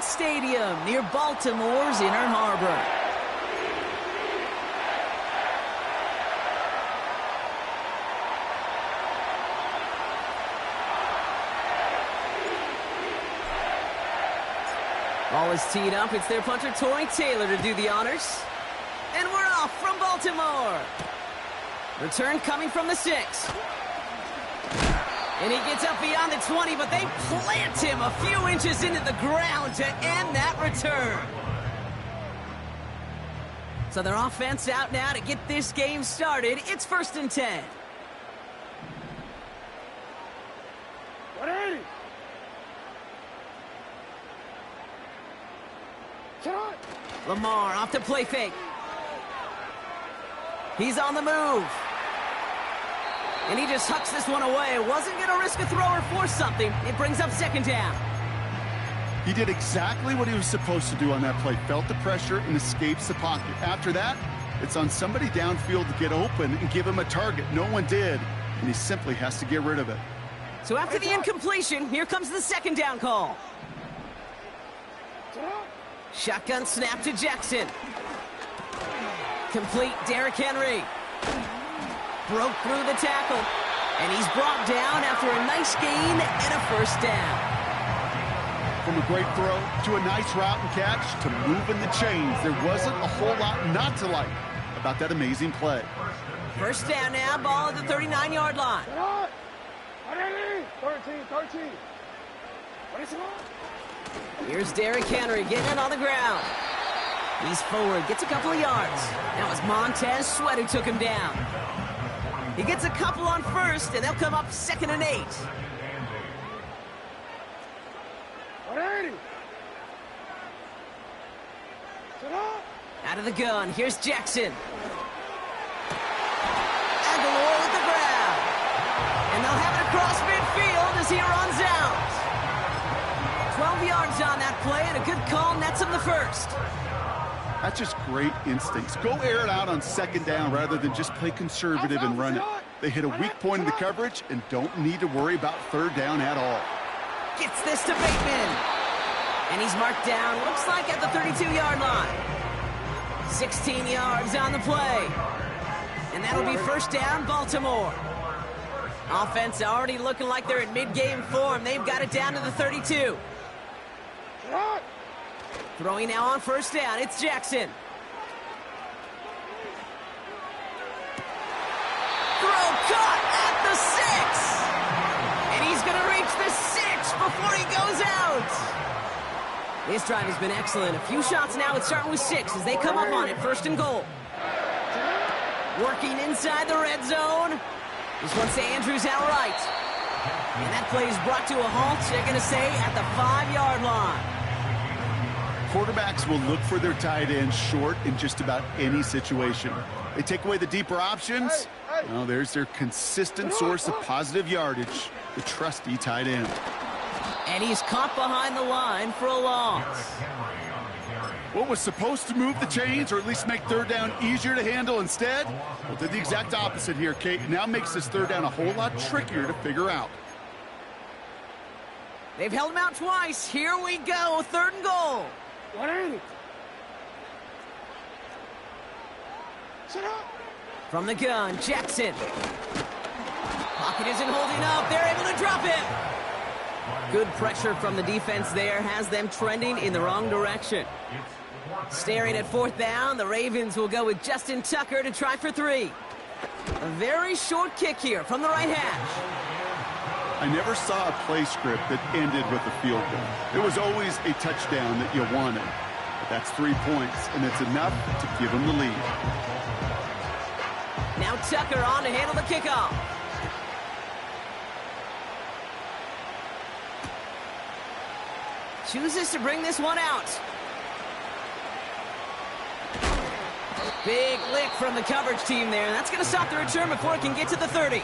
Stadium near Baltimore's Inner Harbor. Ball is teed up. It's their punter, Torrey Taylor, to do the honors. And we're off from Baltimore. Return coming from the 6. And he gets up beyond the 20, but they plant him a few inches into the ground to end that return. So their offense out now to get this game started. It's 1st and 10. 180. Lamar off the play fake. He's on the move. And he just hucks this one away. Wasn't going to risk a throw or force something. It brings up 2nd down. He did exactly what he was supposed to do on that play. Felt the pressure and escapes the pocket. After that, it's on somebody downfield to get open and give him a target. No one did, and he simply has to get rid of it. So after the incompletion, here comes the 2nd down call. Shotgun snap to Jackson. Complete, Derrick Henry. Broke through the tackle. And he's brought down after a nice gain and a 1st down. From a great throw to a nice route and catch to moving the chains, there wasn't a whole lot not to like about that amazing play. 1st down now, ball at the 39-yard line. 13. Here's Derrick Henry getting it on the ground. He's forward, gets a couple of yards. That was Montez Sweat who took him down. He gets a couple on 1st, and they'll come up 2nd and 8. 180. Out of the gun, here's Jackson. Aguilar with the grab. And they'll have it across midfield as he runs out. 12 yards on that play, and a good call nets him the 1st. That's just great instincts. Go air it out on 2nd down rather than just play conservative and run it. They hit a weak point in the coverage and don't need to worry about 3rd down at all. Gets this to Bateman. And he's marked down, looks like at the 32-yard line. 16 yards on the play. And that'll be 1st down, Baltimore. Offense already looking like they're in mid-game form. They've got it down to the 32. Throwing now on 1st down, it's Jackson. Throw caught at the 6. And he's going to reach the 6 before he goes out. This drive has been excellent. A few shots now. It's starting with 6 as they come up on it. 1st and goal. Working inside the red zone. This one's to Andrews outright. And that play is brought to a halt, they're going to say, at the 5-yard line. Quarterbacks will look for their tight end short in just about any situation. They take away the deeper options. Well, there's their consistent source of positive yardage, the trusty tight end. And he's caught behind the line for a loss. What was supposed to move the chains or at least make 3rd down easier to handle instead? Well, did the exact opposite here, Kate. It now makes this 3rd down a whole lot trickier to figure out. They've held him out twice. Here we go, 3rd and goal. 180. From the gun, Jackson. Pocket isn't holding up. They're able to drop him. Good pressure from the defense there has them trending in the wrong direction. Staring at 4th down, the Ravens will go with Justin Tucker to try for 3. A very short kick here from the right hash. I never saw a play script that ended with a field goal. It was always a touchdown that you wanted. But that's 3 points, and it's enough to give them the lead. Now Tucker on to handle the kickoff. Chooses to bring this one out. Big lick from the coverage team there. That's going to stop the return before it can get to the 30.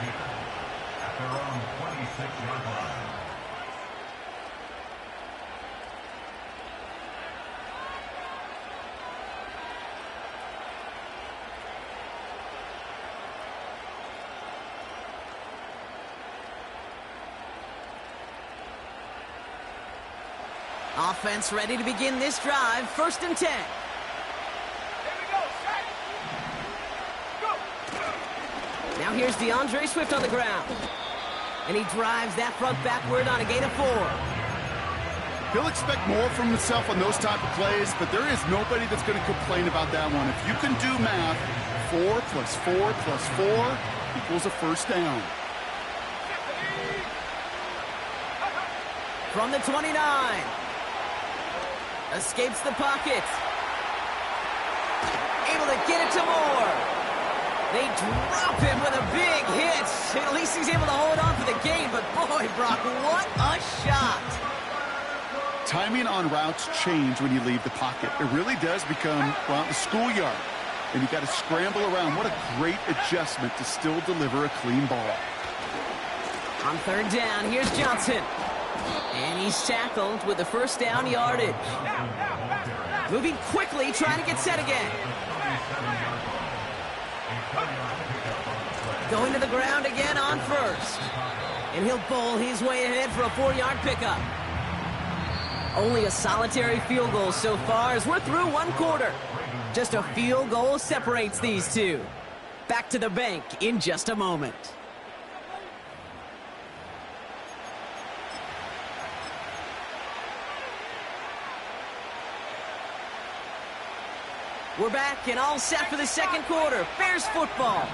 Offense ready to begin this drive. 1st and 10. Now here's DeAndre Swift on the ground. And he drives that front backward on a gain of 4. He'll expect more from himself on those type of plays, but there is nobody that's going to complain about that one. If you can do math, 4 plus 4 plus 4 equals a first down. From the 29. Escapes the pocket. Able to get it to Moore. They drop him with a big hit. At least he's able to hold on for the game, but boy, Brock, what a shot. Timing on routes change when you leave the pocket. It really does become, well, the schoolyard. And you got to scramble around. What a great adjustment to still deliver a clean ball. On 3rd down, here's Johnson. And he's tackled with the first down yardage. Moving quickly, trying to get set again. Going to the ground again on 1st. And he'll bowl his way ahead for a 4-yard pickup. Only a solitary field goal so far as we're through 1 quarter. Just a field goal separates these two. Back to the bank in just a moment. We're back and all set for the 2nd quarter. Bears football.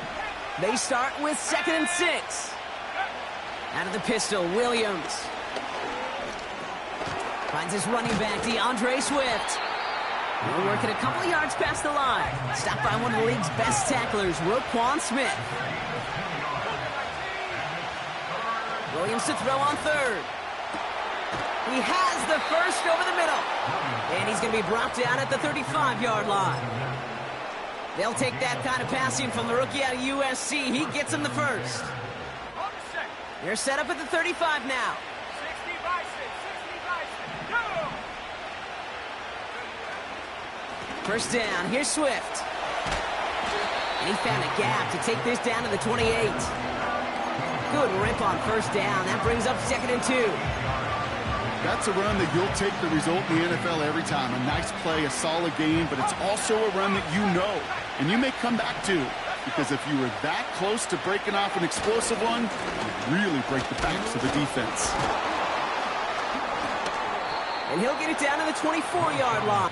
They start with 2nd and 6. Out of the pistol, Williams. Finds his running back, DeAndre Swift. He'll work it a couple of yards past the line. Stopped by one of the league's best tacklers, Roquan Smith. Williams to throw on 3rd. He has the first over the middle. And he's going to be brought down at the 35-yard line. They'll take that kind of passing from the rookie out of USC. He gets him the first. They're set up at the 35 now. 1st down, here's Swift. And he found a gap to take this down to the 28. Good rip on 1st down. That brings up 2nd and 2. That's a run that you'll take the result in the NFL every time. A nice play, a solid game, but it's also a run that you know and you may come back to. Because if you were that close to breaking off an explosive one, you'd really break the backs of the defense. And he'll get it down to the 24-yard line.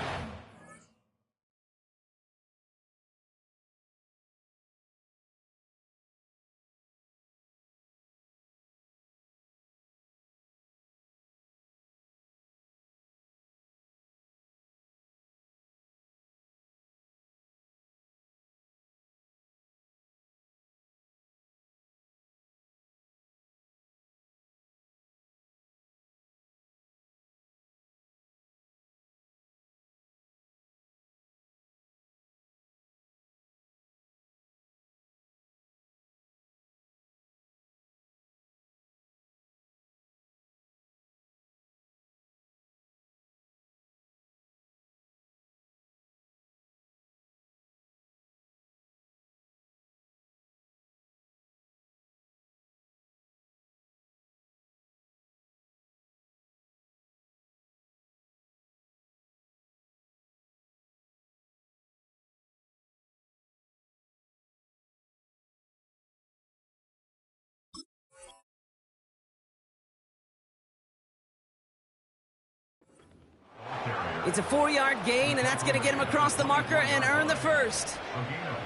It's a 4-yard gain, and that's going to get him across the marker and earn the first.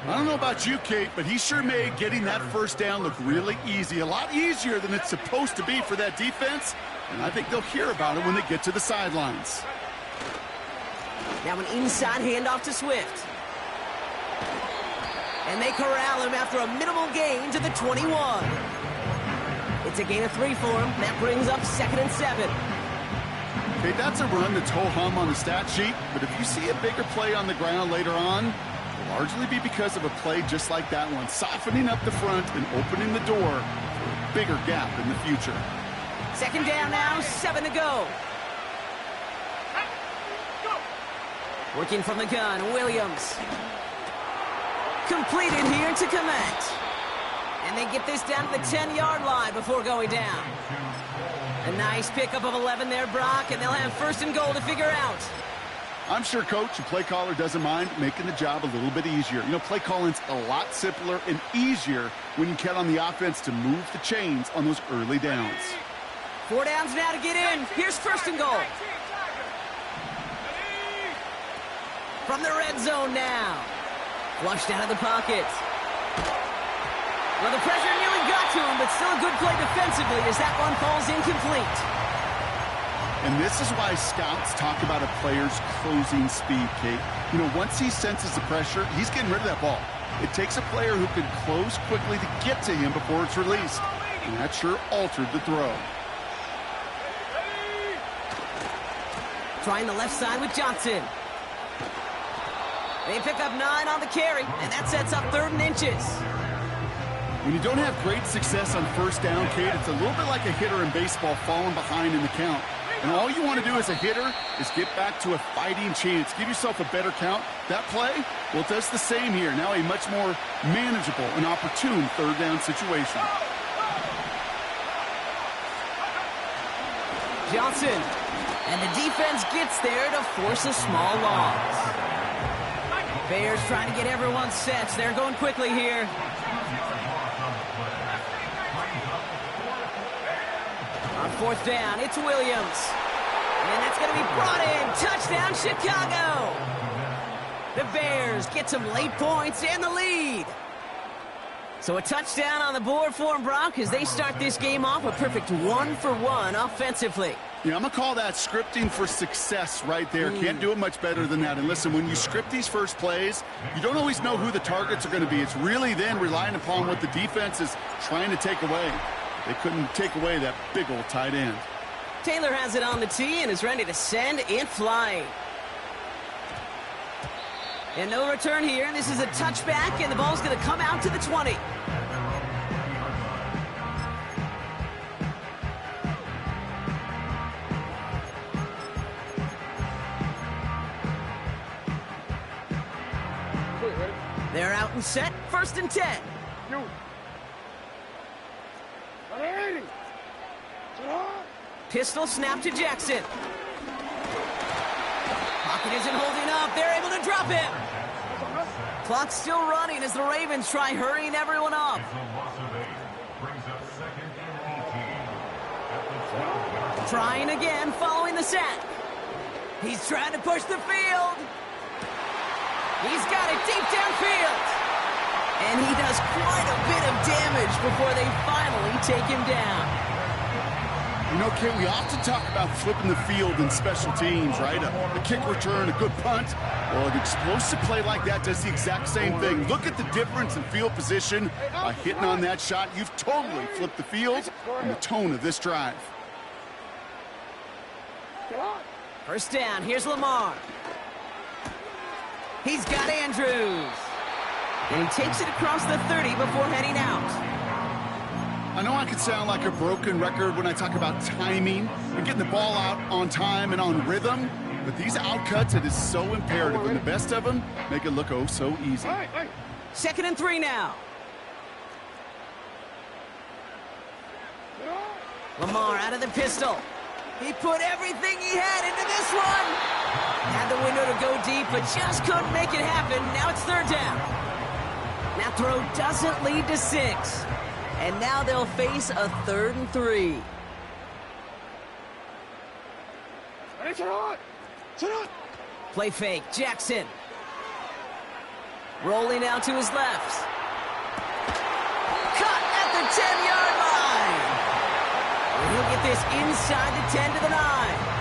I don't know about you, Kate, but he sure made getting that first down look really easy. A lot easier than it's supposed to be for that defense. And I think they'll hear about it when they get to the sidelines. Now an inside handoff to Swift. And they corral him after a minimal gain to the 21. It's a gain of 3 for him. That brings up 2nd and 7. Okay, that's a run that's ho-hum on the stat sheet, but if you see a bigger play on the ground later on, it'll largely be because of a play just like that one, softening up the front and opening the door for a bigger gap in the future. 2nd down now, 7 to go. Working from the gun, Williams. Completed here to Komet. And they get this down to the 10-yard line before going down. A nice pickup of 11 there, Brock, and they'll have first and goal to figure out. I'm sure coach and play caller doesn't mind making the job a little bit easier. You know, play calling's a lot simpler and easier when you count on the offense to move the chains on those early downs. 4 downs now to get in. Here's first and goal. From the red zone now. Flushed out of the pocket. Well, the pressure nearly got to him, but still a good play defensively as that one falls incomplete. And this is why scouts talk about a player's closing speed, Kate. You know, once he senses the pressure, he's getting rid of that ball. It takes a player who can close quickly to get to him before it's released. And that sure altered the throw. Trying the left side with Johnson. They pick up 9 on the carry, and that sets up 3rd and inches. When you don't have great success on first down, Kate, it's a little bit like a hitter in baseball falling behind in the count. And all you want to do as a hitter is get back to a fighting chance. Give yourself a better count. That play, well, it does the same here. Now a much more manageable and opportune 3rd down situation. Johnson. And the defense gets there to force a small loss. Bears trying to get everyone set. They're going quickly here. On 4th down, it's Williams. And that's going to be brought in. Touchdown, Chicago. The Bears get some late points and the lead. So a touchdown on the board for them, Brock, as they start this game off a perfect 1-for-1 offensively. Yeah, I'm going to call that scripting for success right there. Can't do it much better than that. And listen, when you script these first plays, you don't always know who the targets are going to be. It's really then relying upon what the defense is trying to take away. They couldn't take away that big old tight end. Taylor has it on the tee and is ready to send it flying. And no return here. This is a touchback, and the ball's going to come out to the 20. They're out and set. 1st and 10. Pistol snap to Jackson. Pocket isn't holding up. They're able to drop him. Clock's still running as the Ravens try hurrying everyone up. Trying again following the sack. He's trying to push the field. He's got it deep downfield. And he does quite a bit of damage before they finally take him down. You know, Kate, we often talk about flipping the field in special teams, right? A kick return, a good punt. Well, an explosive play like that does the exact same thing. Look at the difference in field position. By hitting on that shot, you've totally flipped the field and the tone of this drive. 1st down, here's Lamar. He's got Andrews. And he takes it across the 30 before heading out. I know I could sound like a broken record when I talk about timing and getting the ball out on time and on rhythm, but these outcuts, it is so imperative, and the best of them make it look oh so easy. 2nd and 3 now. Lamar out of the pistol. He put everything he had into this one. Had the window to go deep, but just couldn't make it happen. Now it's 3rd down. That throw doesn't lead to 6. And now they'll face a 3rd and 3. Play fake, Jackson. Rolling out to his left. Cut at the 10-yard line. And he'll get this inside the 10 to the 9.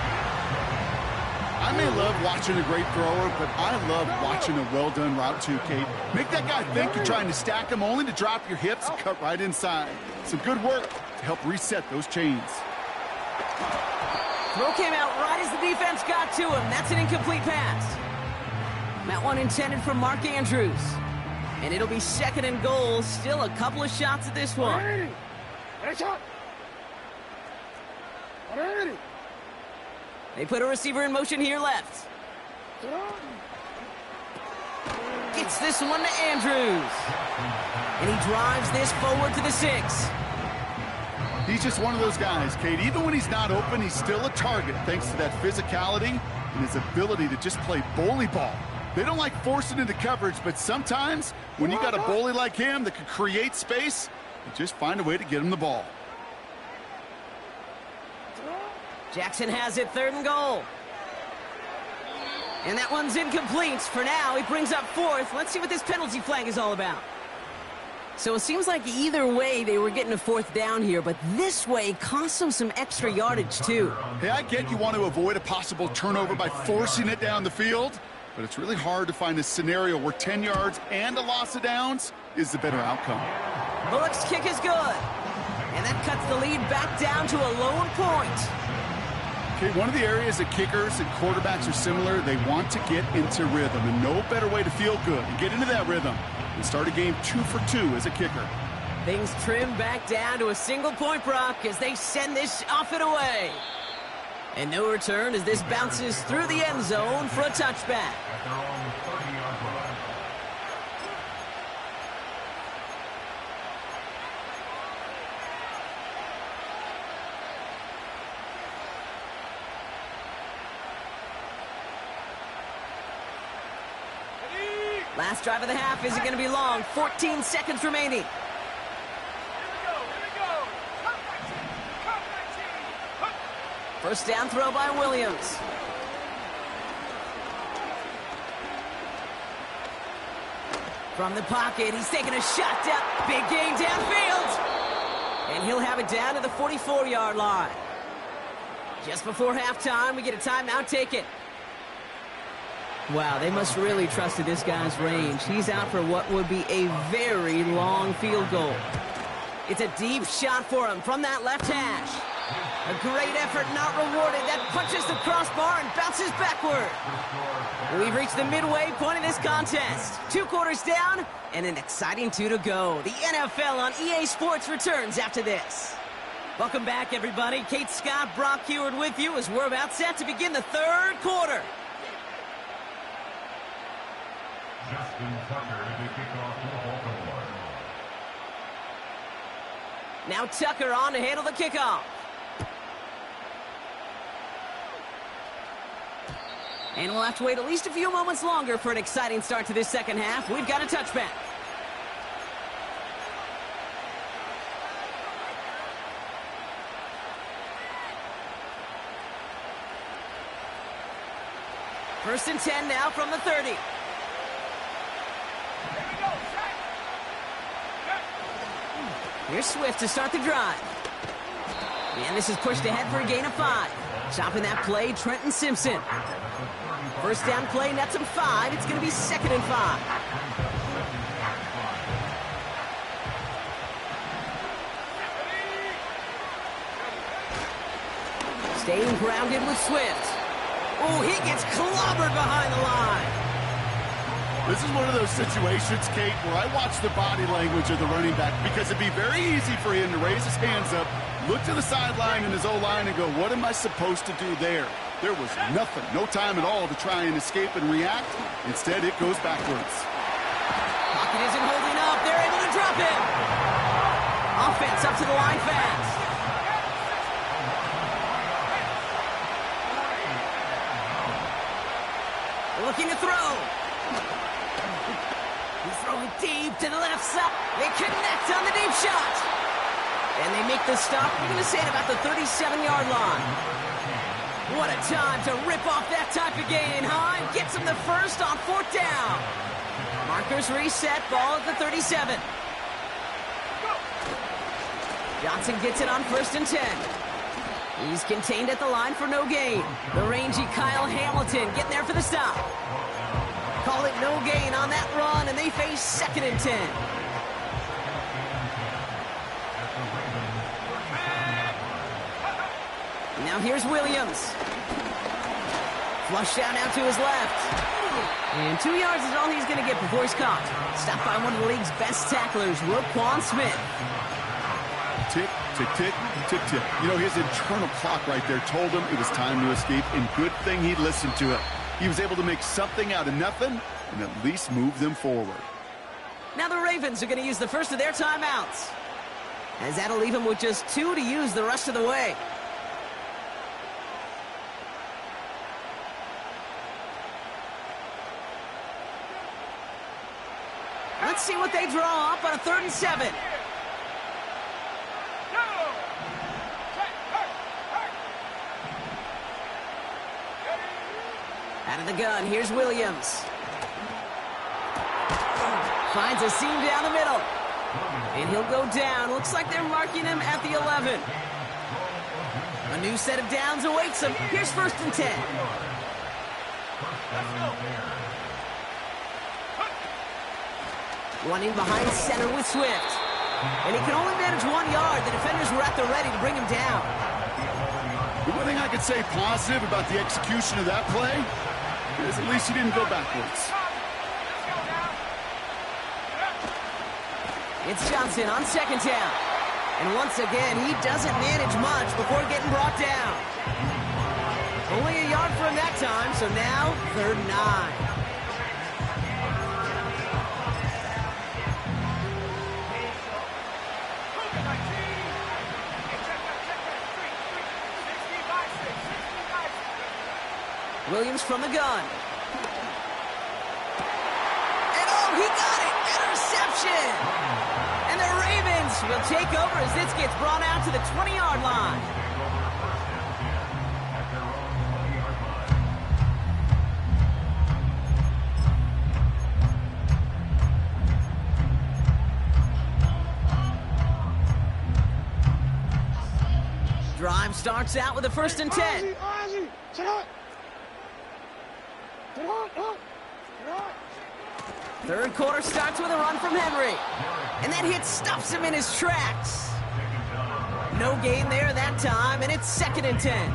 I may love watching a great thrower, but I love watching a well-done route too, Kate. Make that guy think you're trying to stack him, only to drop your hips and cut right inside. Some good work to help reset those chains. Throw came out right as the defense got to him. That's an incomplete pass. That one intended for Mark Andrews. And it'll be 2nd and goal. Still a couple of shots at this one. They put a receiver in motion here left. Gets this one to Andrews. And he drives this forward to the 6. He's just one of those guys, Kate. Even when he's not open, he's still a target thanks to that physicality and his ability to just play bully ball. They don't like forcing into coverage, but sometimes when you got a bully like him that can create space, you just find a way to get him the ball. Jackson has it, 3rd and goal. And that one's incomplete. For now, he brings up 4th. Let's see what this penalty flag is all about. So it seems like either way they were getting a 4th down here, but this way cost them some extra yardage too. Hey, I get you want to avoid a possible turnover by forcing it down the field, but it's really hard to find a scenario where 10 yards and a loss of downs is the better outcome. Bullock's kick is good. And that cuts the lead back down to a lone point. Okay, one of the areas that kickers and quarterbacks are similar, they want to get into rhythm, and no better way to feel good and get into that rhythm and start a game 2 for 2 as a kicker. Things trim back down to a single point, Brock, as they send this off and away. And no return as this bounces through the end zone for a touchback. Last drive of the half isn't going to be long. 14 seconds remaining. First down throw by Williams. From the pocket, he's taking a shot down. Big gain downfield. And he'll have it down to the 44-yard line. Just before halftime, we get a timeout taken. Wow, they must really trust this guy's range. He's out for what would be a very long field goal. It's a deep shot for him from that left hash. A great effort not rewarded. That punches the crossbar and bounces backward. We've reached the midway point of this contest. 2 quarters down and an exciting 2 to go. The NFL on EA Sports returns after this. Welcome back, everybody. Kate Scott, Brock Heward with you as we're about set to begin the 3rd quarter. Now Tucker on to handle the kickoff. And we'll have to wait at least a few moments longer for an exciting start to this second half. We've got a touchback. First and 10 now from the 30. Here's Swift to start the drive. And this is pushed ahead for a gain of 5. Chopping that play, Trenton Simpson. First down play, nets him 5. It's going to be 2nd and 5. Staying grounded with Swift. Oh, he gets clobbered behind the line. This is one of those situations, Kate, where I watch the body language of the running back because it'd be very easy for him to raise his hands up, look to the sideline in his O-line and go, what am I supposed to do there? There was nothing, no time at all to try and escape and react. Instead, it goes backwards. Pocket isn't holding up. They're able to drop him. Offense up to the line fast. Looking to throw. He's throwing deep to the left side. They connect on the deep shot. And they make the stop. We're going to say it about the 37-yard line. What a time to rip off that type of gain, huh? And gets him the first on 4th down. Markers reset, ball at the 37. Johnson gets it on 1st and 10. He's contained at the line for no gain. The rangy Kyle Hamilton getting there for the stop. Call it no gain on that run, and they face 2nd and 10. Now here's Williams. Flushed out now to his left. And 2 yards is all he's going to get before he's caught. Stopped by one of the league's best tacklers, Roquan Smith. Tick, tick, tick, tick, tick. You know, his internal clock right there told him it was time to escape, and good thing he listened to it. He was able to make something out of nothing and at least move them forward. Now the Ravens are going to use the first of their timeouts. as that'll leave him with just 2 to use the rest of the way. Let's see what they draw up on a 3rd and 7. Out of the gun, here's Williams. Finds a seam down the middle. And he'll go down. Looks like they're marking him at the 11. A new set of downs awaits him. Here's 1st and 10. Running behind center with Swift. And he can only manage 1 yard. The defenders were at the ready to bring him down. The one thing I could say positive about the execution of that play is at least he didn't go backwards. It's Johnson on 2nd down. And once again, he doesn't manage much before getting brought down. Only a yard for him that time, so now 3rd and 9. Williams from the gun. And oh, he got it! Interception! And the Ravens will take over as this gets brought out to the 20-yard line. Drive starts out with a 1st and 10. Third quarter starts with a run from Henry. And that hit stops him in his tracks. No gain there that time, and it's 2nd and 10.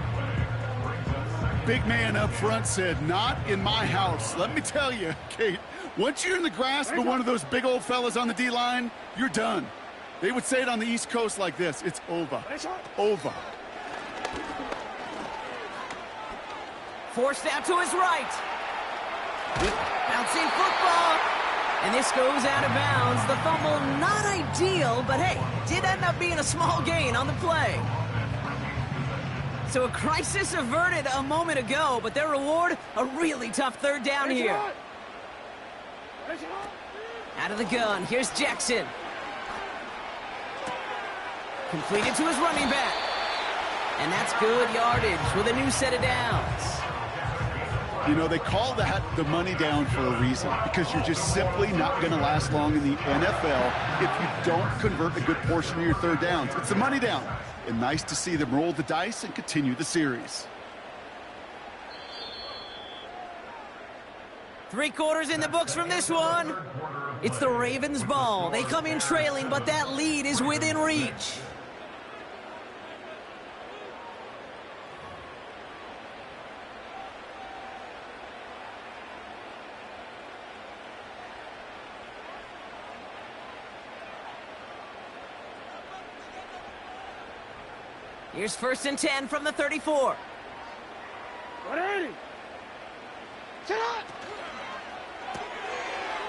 Big man up front said, "Not in my house." Let me tell you, Kate, once you're in the grasp of one of those big old fellas on the D-line, you're done. They would say it on the East Coast like this: it's over. Over. Forced out to his right. Bouncing football. And this goes out of bounds. The fumble not ideal, but hey, did end up being a small gain on the play. So a crisis averted a moment ago, but their reward, a really tough 3rd down here. Out of the gun, here's Jackson. Completed to his running back. And that's good yardage with a new set of downs. You know, they call that the money down for a reason, because you're just simply not going to last long in the NFL if you don't convert a good portion of your 3rd downs. It's the money down. And nice to see them roll the dice and continue the series. 3 quarters in the books from this one. It's the Ravens' ball. They come in trailing, but that lead is within reach. Here's 1st and 10 from the 34. 180.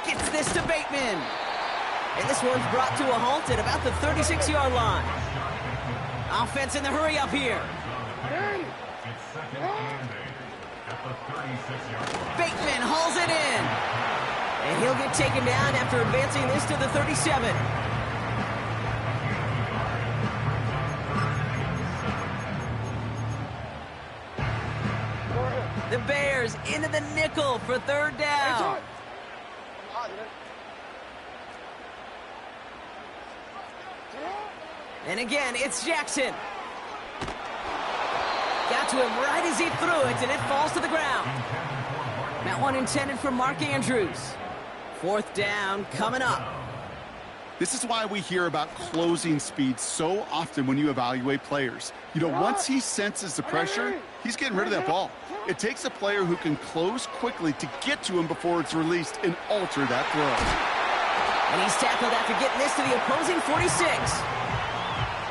Gets this to Bateman. And this one's brought to a halt at about the 36-yard line. Offense in the hurry up here. Bateman hauls it in. And he'll get taken down after advancing this to the 37. The Bears into the nickel for 3rd down. And again, it's Jackson. Got to him right as he threw it, and it falls to the ground. That one intended for Mark Andrews. 4th down coming up. This is why we hear about closing speed so often when you evaluate players. You know, once he senses the pressure, he's getting rid of that ball. It takes a player who can close quickly to get to him before it's released and alter that throw. And he's tackled after getting this to the opposing 46.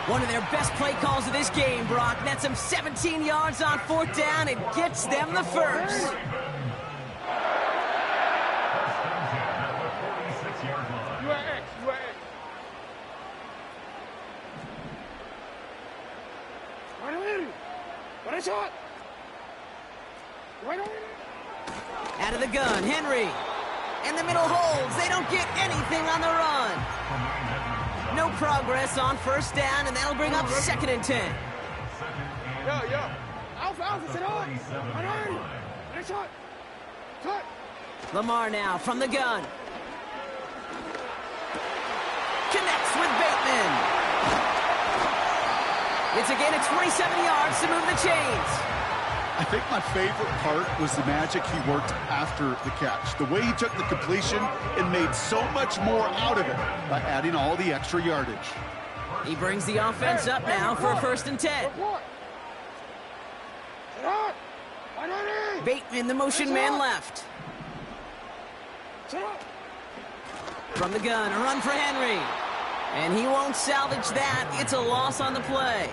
One of their best play calls of this game, Brock. Nets him 17 yards on 4th down and gets them the first. Nice shot. Right on. Out of the gun, Henry. And the middle holds. They don't get anything on the run. No progress on first down, and that'll bring up 2nd and 10. Yo. Alpha, sit up. Right on. Nice shot. Cut. Lamar now from the gun. Connects with Bateman. It's a gain of 27 yards to move the chains. I think my favorite part was the magic he worked after the catch. The way he took the completion and made so much more out of it by adding all the extra yardage. He brings the offense up now for a 1st and 10. Bateman, the motion man left. From the gun, a run for Henry. And he won't salvage that. It's a loss on the play.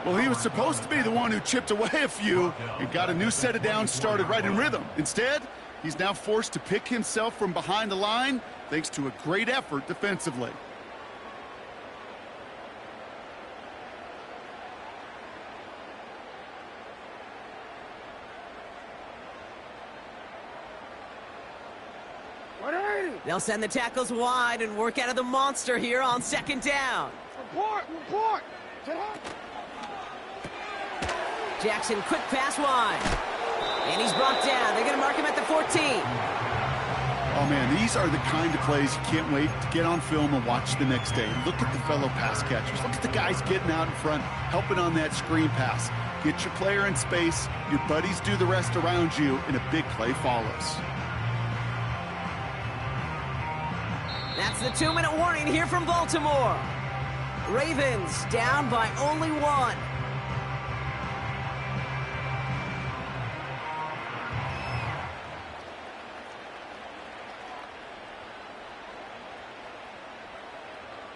Well, he was supposed to be the one who chipped away a few and got a new set of downs started right in rhythm. Instead, he's now forced to pick himself from behind the line thanks to a great effort defensively. They'll send the tackles wide and work out of the monster here on 2nd down. Report. Jackson, quick pass wide. And he's brought down. They're going to mark him at the 14. Oh, man, these are the kind of plays you can't wait to get on film and watch the next day. Look at the fellow pass catchers. Look at the guys getting out in front, helping on that screen pass. Get your player in space. Your buddies do the rest around you, and a big play follows. That's the 2-minute warning here from Baltimore. Ravens down by only 1.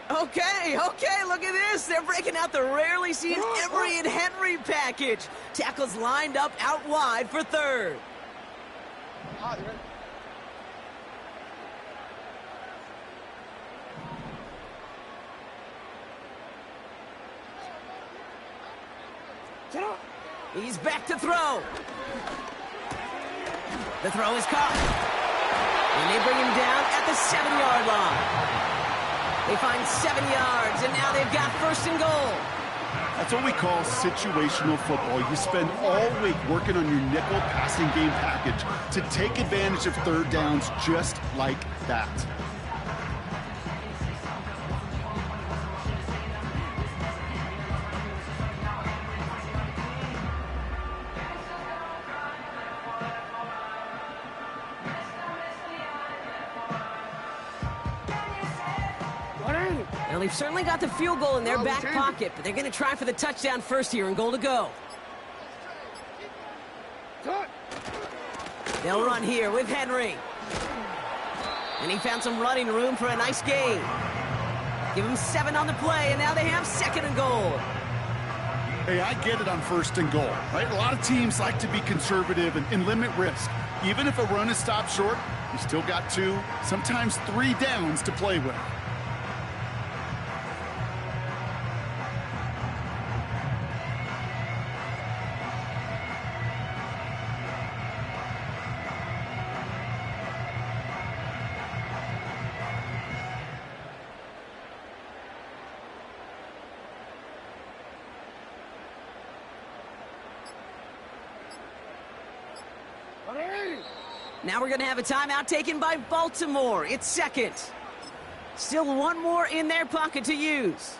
Okay, look at this. They're breaking out the rarely seen Emery and Henry package. Tackles lined up out wide for 3rd. He's back to throw. The throw is caught. And they bring him down at the 7-yard line. They find 7 yards, and now they've got 1st and goal. That's what we call situational football. You spend all week working on your nickel passing game package to take advantage of 3rd downs just like that. Well, they've certainly got the field goal in their back pocket, but they're going to try for the touchdown first here and goal to go. They'll run here with Henry. And he found some running room for a nice gain. Give him 7 on the play, and now they have 2nd and goal. Hey, I get it on 1st and goal, right? A lot of teams like to be conservative and limit risk. Even if a run is stopped short, you still got 2, sometimes 3 downs to play with. Now we're going to have a timeout taken by Baltimore. It's 2nd. Still 1 more in their pocket to use.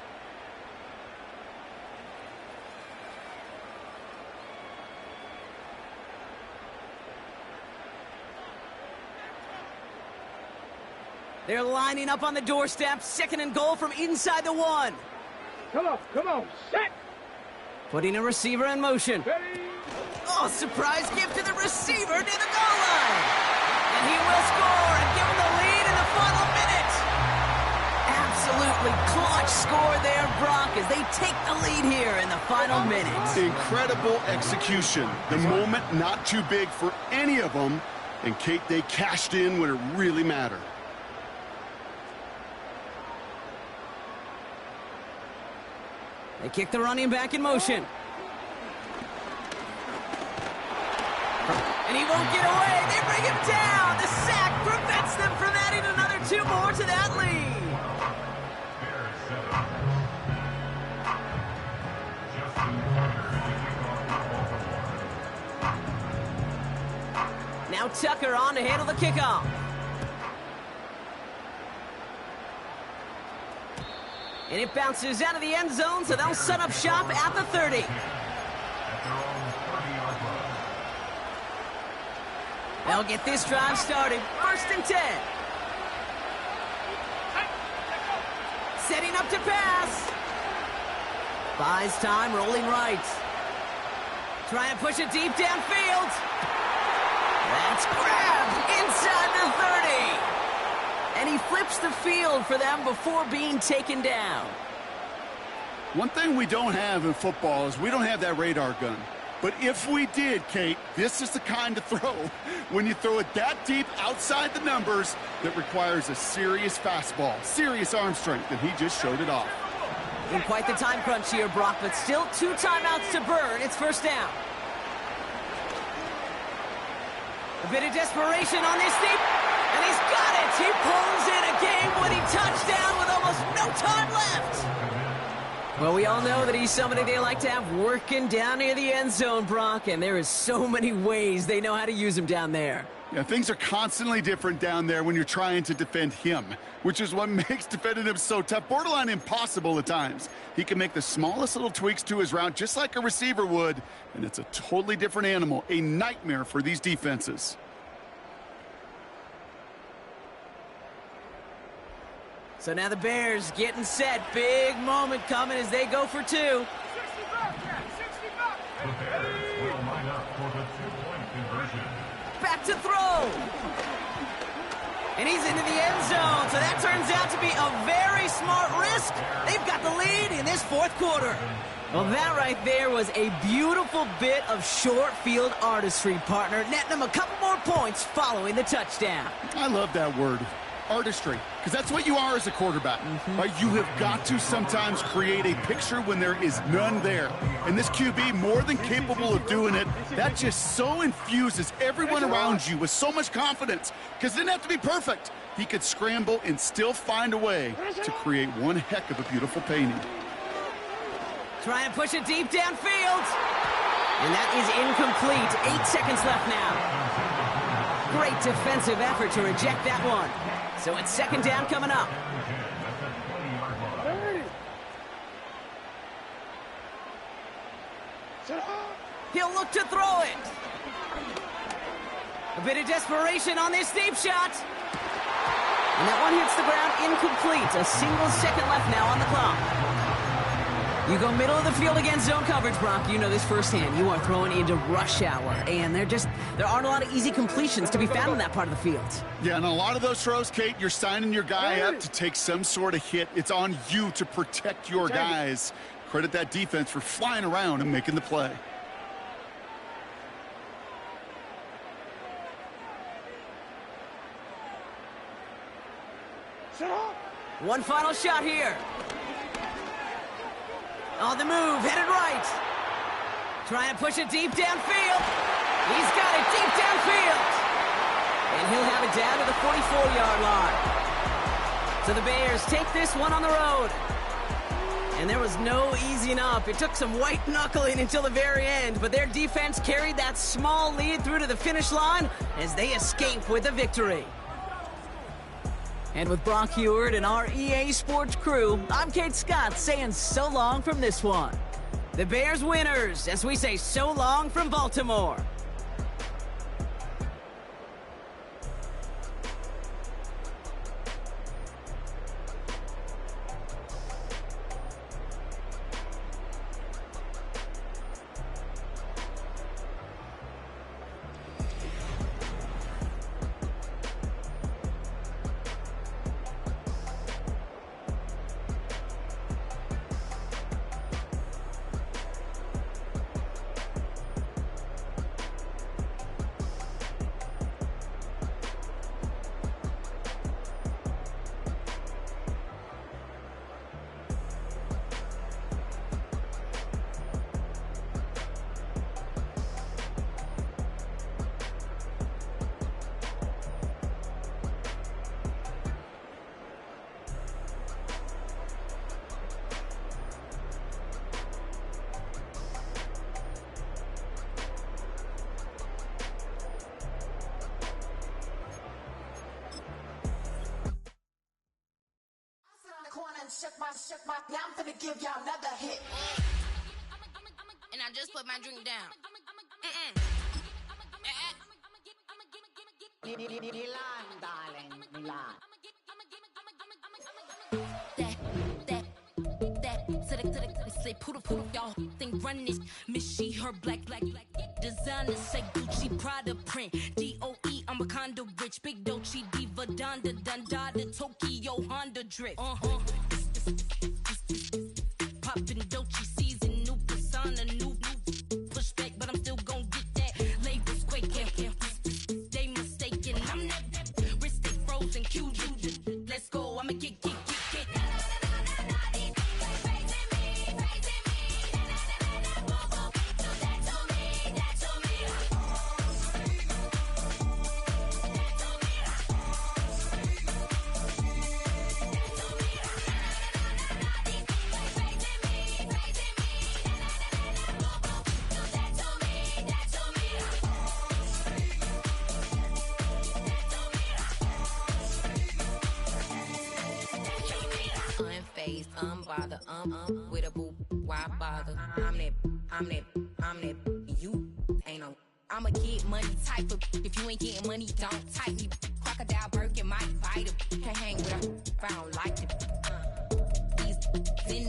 They're lining up on the doorstep. 2nd and goal from inside the 1. Come on, set. Putting a receiver in motion. Ready. Oh, surprise gift to the receiver near the goal line. And he will score and give him the lead in the final minute. Absolutely clutch score there, Brock, as they take the lead here in the final minute. Incredible execution. The moment not too big for any of them. And Kate, they cashed in when it really mattered. They kick the running back in motion. And he won't get away. They bring him down. The sack prevents them from adding another 2 more to that lead. Now Tucker on to handle the kickoff. And it bounces out of the end zone, so they'll set up shop at the 30. They'll get this drive started. 1st and 10. Setting up to pass. Buys time, rolling right. Trying to push it deep downfield. That's grabbed inside the 30. And he flips the field for them before being taken down. One thing we don't have in football is we don't have that radar gun. But if we did, Kate, this is the kind of throw when you throw it that deep outside the numbers that requires a serious fastball, serious arm strength, and he just showed it off. In quite the time crunch here, Brock, but still 2 timeouts to burn. It's 1st down. A bit of desperation on this deep, and he's got it. He pulls in a game-winning touchdown with almost no time left. Well, we all know that he's somebody they like to have working down near the end zone, Brock, and there is so many ways they know how to use him down there. Yeah, things are constantly different down there when you're trying to defend him, which is what makes defending him so tough, borderline impossible at times. He can make the smallest little tweaks to his route just like a receiver would, and it's a totally different animal, a nightmare for these defenses. So now the Bears getting set. Big moment coming as they go for 2. 60 back, yeah, 60 back. The Bears will line up for the 2-point conversion. Back to throw. And he's into the end zone. So that turns out to be a very smart risk. They've got the lead in this 4th quarter. Well, that right there was a beautiful bit of short field artistry, partner, netting them a couple more points following the touchdown. I love that word, artistry, because that's what you are as a quarterback. Right? You have got to sometimes create a picture when there is none there. And this QB, more than capable of doing it, that just so infuses everyone around you with so much confidence, because it didn't have to be perfect. He could scramble and still find a way to create one heck of a beautiful painting. Trying to push it deep downfield. And that is incomplete. 8 seconds left now. Great defensive effort to reject that one. So it's 2nd down coming up. He'll look to throw it. A bit of desperation on this deep shot. And that one hits the ground incomplete. A single second left now on the clock. You go middle of the field against zone coverage, Brock. You know this firsthand. You are throwing into rush hour, and there aren't a lot of easy completions to be found in that part of the field. Yeah, and a lot of those throws, Kate, you're signing your guy up to take some sort of hit. It's on you to protect your guys. Credit that defense for flying around and making the play. One final shot here. On the move, headed right. Trying to push it deep downfield. He's got it deep downfield. And he'll have it down to the 44-yard line. So the Bears take this one on the road. And there was no easing up. It took some white knuckling until the very end, but their defense carried that small lead through to the finish line as they escape with the victory. And with Brock Heward and our EA Sports crew, I'm Kate Scott saying so long from this one. The Bears winners, as we say so long from Baltimore. now I'm finna give y'all another hit. And I just put my drink down. Milan, darling, Milan. Say poodle, y'all think run this. Miss she, her black. Designer say Gucci, Prada print. DOE, I'm a condo rich. Big Dolce, Diva, Donda, Tokyo, Honda drip. Poppin' Dolce season, new persona, new pushback, but I'm still gon' get that. Labels quaking, they mistaken. I'm that wrist stay frozen, QU. Let's go, I'ma get. Unbothered, with a boo, why bother? I'm that, you ain't no. I'ma get money type of. If you ain't getting money, don't type me. Crocodile Birkin might bite him. Can't hang with her if I don't like it. These,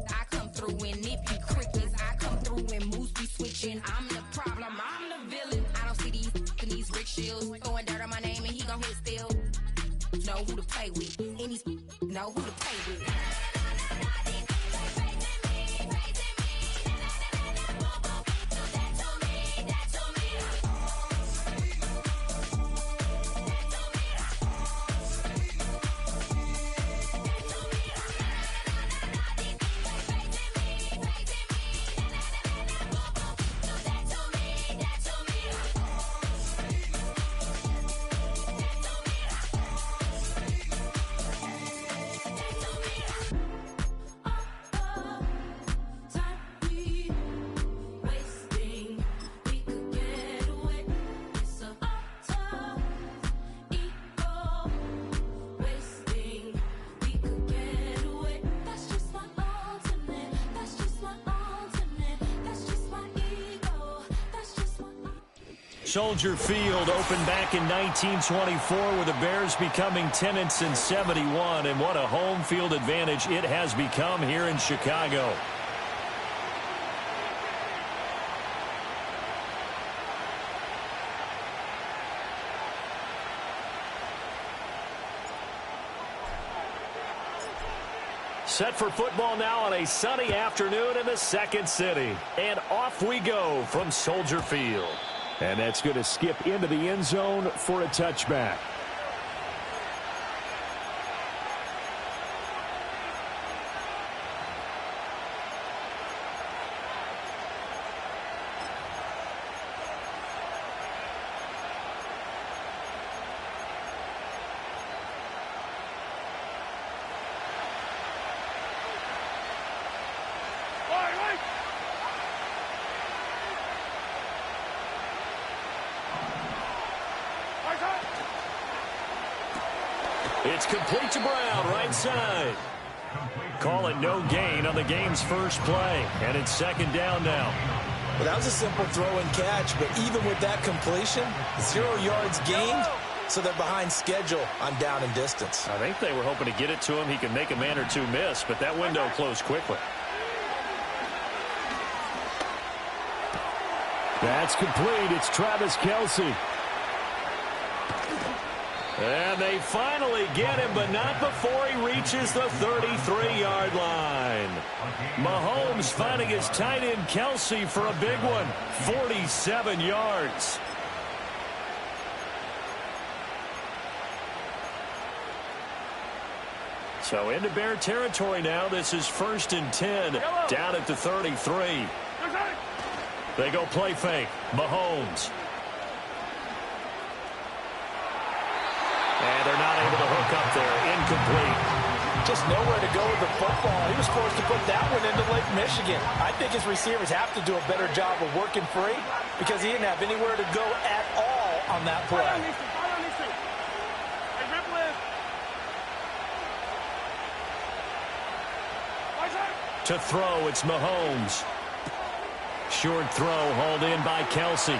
I come through and it be crickets. I come through and moves be switching. I'm the problem, I'm the villain. I don't see these rickshaws throwing dirt on my name and he gon' hit still. Know who to play with, and he's know who to play with. Soldier Field opened back in 1924 with the Bears becoming tenants in 71, and what a home field advantage it has become here in Chicago. Set for football now on a sunny afternoon in the second city. And off we go from Soldier Field. And that's going to skip into the end zone for a touchback. It's complete to Brown, right side. Call it no gain on the game's first play, and it's second down now. Well, that was a simple throw and catch, but even with that completion, 0 yards gained, so they're behind schedule on down and distance. I think they were hoping to get it to him. He could make a man or two miss, but that window closed quickly. That's complete. It's Travis Kelce. And they finally get him, but not before he reaches the 33-yard line. Mahomes finding his tight end Kelce for a big one, 47 yards. So into Bear territory now. This is 1st and 10, down at the 33. They go play fake. Mahomes. And they're not able to hook up there. Incomplete. Just nowhere to go with the football. He was forced to put that one into Lake Michigan. I think his receivers have to do a better job of working free because he didn't have anywhere to go at all on that play. To throw, it's Mahomes. Short throw hauled in by Kelsey.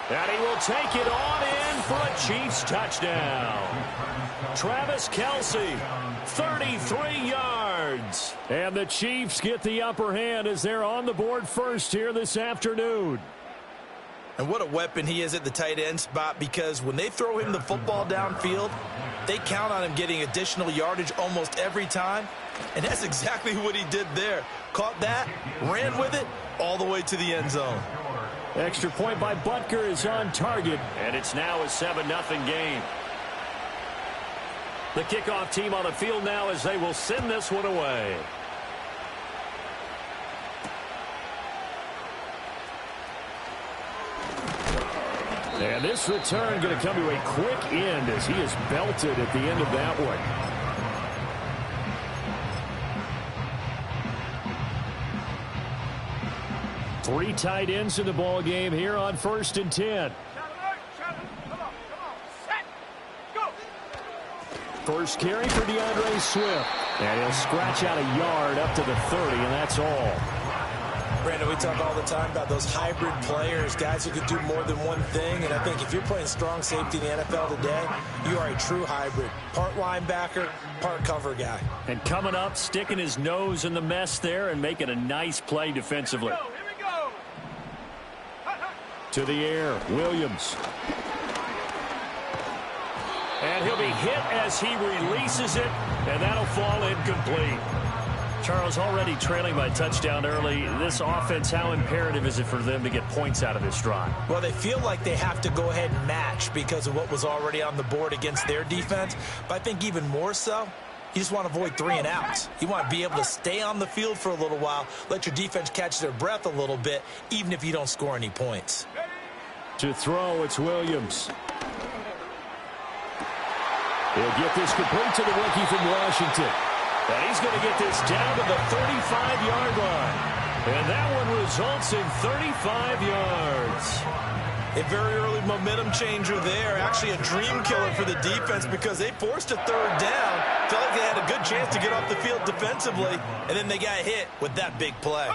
And he will take it on in for a Chiefs touchdown. Travis Kelsey, 33 yards. And the Chiefs get the upper hand as they're on the board first here this afternoon. And what a weapon he is at the tight end spot, because when they throw him the football downfield, they count on him getting additional yardage almost every time. And that's exactly what he did there. Caught that, ran with it, all the way to the end zone. Extra point by Butker is on target, and it's now a 7-0 game. The kickoff team on the field now as they will send this one away. And this return going to come to a quick end as he is belted at the end of that one. Three tight ends in the ball game here on 1st and 10. Come on, set, go. First carry for DeAndre Swift. And he'll scratch out a yard up to the 30, and that's all. Brandon, we talk all the time about those hybrid players, guys who could do more than one thing. And I think if you're playing strong safety in the NFL today, you are a true hybrid. Part linebacker, part cover guy. And coming up, sticking his nose in the mess there and making a nice play defensively. Here we go. To the air, Williams. And he'll be hit as he releases it, and that'll fall incomplete. Charles, already trailing by touchdown early. This offense, how imperative is it for them to get points out of this drive? Well, they feel like they have to go ahead and match because of what was already on the board against their defense. But I think even more so, you just want to avoid 3 and outs. You want to be able to stay on the field for a little while, let your defense catch their breath a little bit, even if you don't score any points. To throw, it's Williams. He'll get this complete to the rookie from Washington. And he's going to get this down to the 35-yard line. And that one results in 35 yards. A very early momentum changer there. Actually a dream killer for the defense because they forced a 3rd down. Felt like they had a good chance to get off the field defensively. And then they got hit with that big play.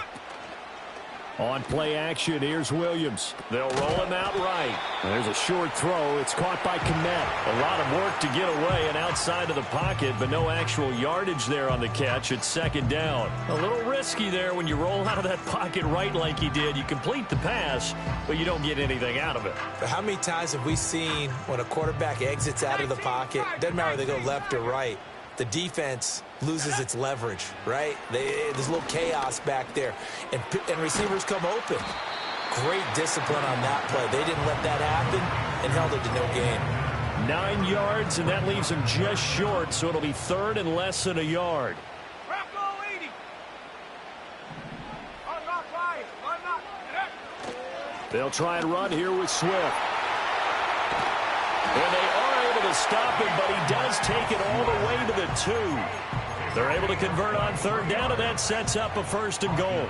On play action, here's Williams. They'll roll him out right. And there's a short throw. It's caught by Mack. A lot of work to get away and outside of the pocket, but no actual yardage there on the catch. It's 2nd down. A little risky there when you roll out of that pocket right like he did. You complete the pass, but you don't get anything out of it. But how many times have we seen when a quarterback exits out of the pocket, doesn't matter if they go left or right, the defense loses its leverage, right? There's a little chaos back there, and receivers come open. Great discipline on that play. They didn't let that happen and held it to no gain. 9 yards, and that leaves him just short, so it'll be 3rd and less than a yard. They'll try and run here with Swift. And they are able to stop him, but he does take it all the way to the 2. They're able to convert on 3rd down, and that sets up a 1st and goal.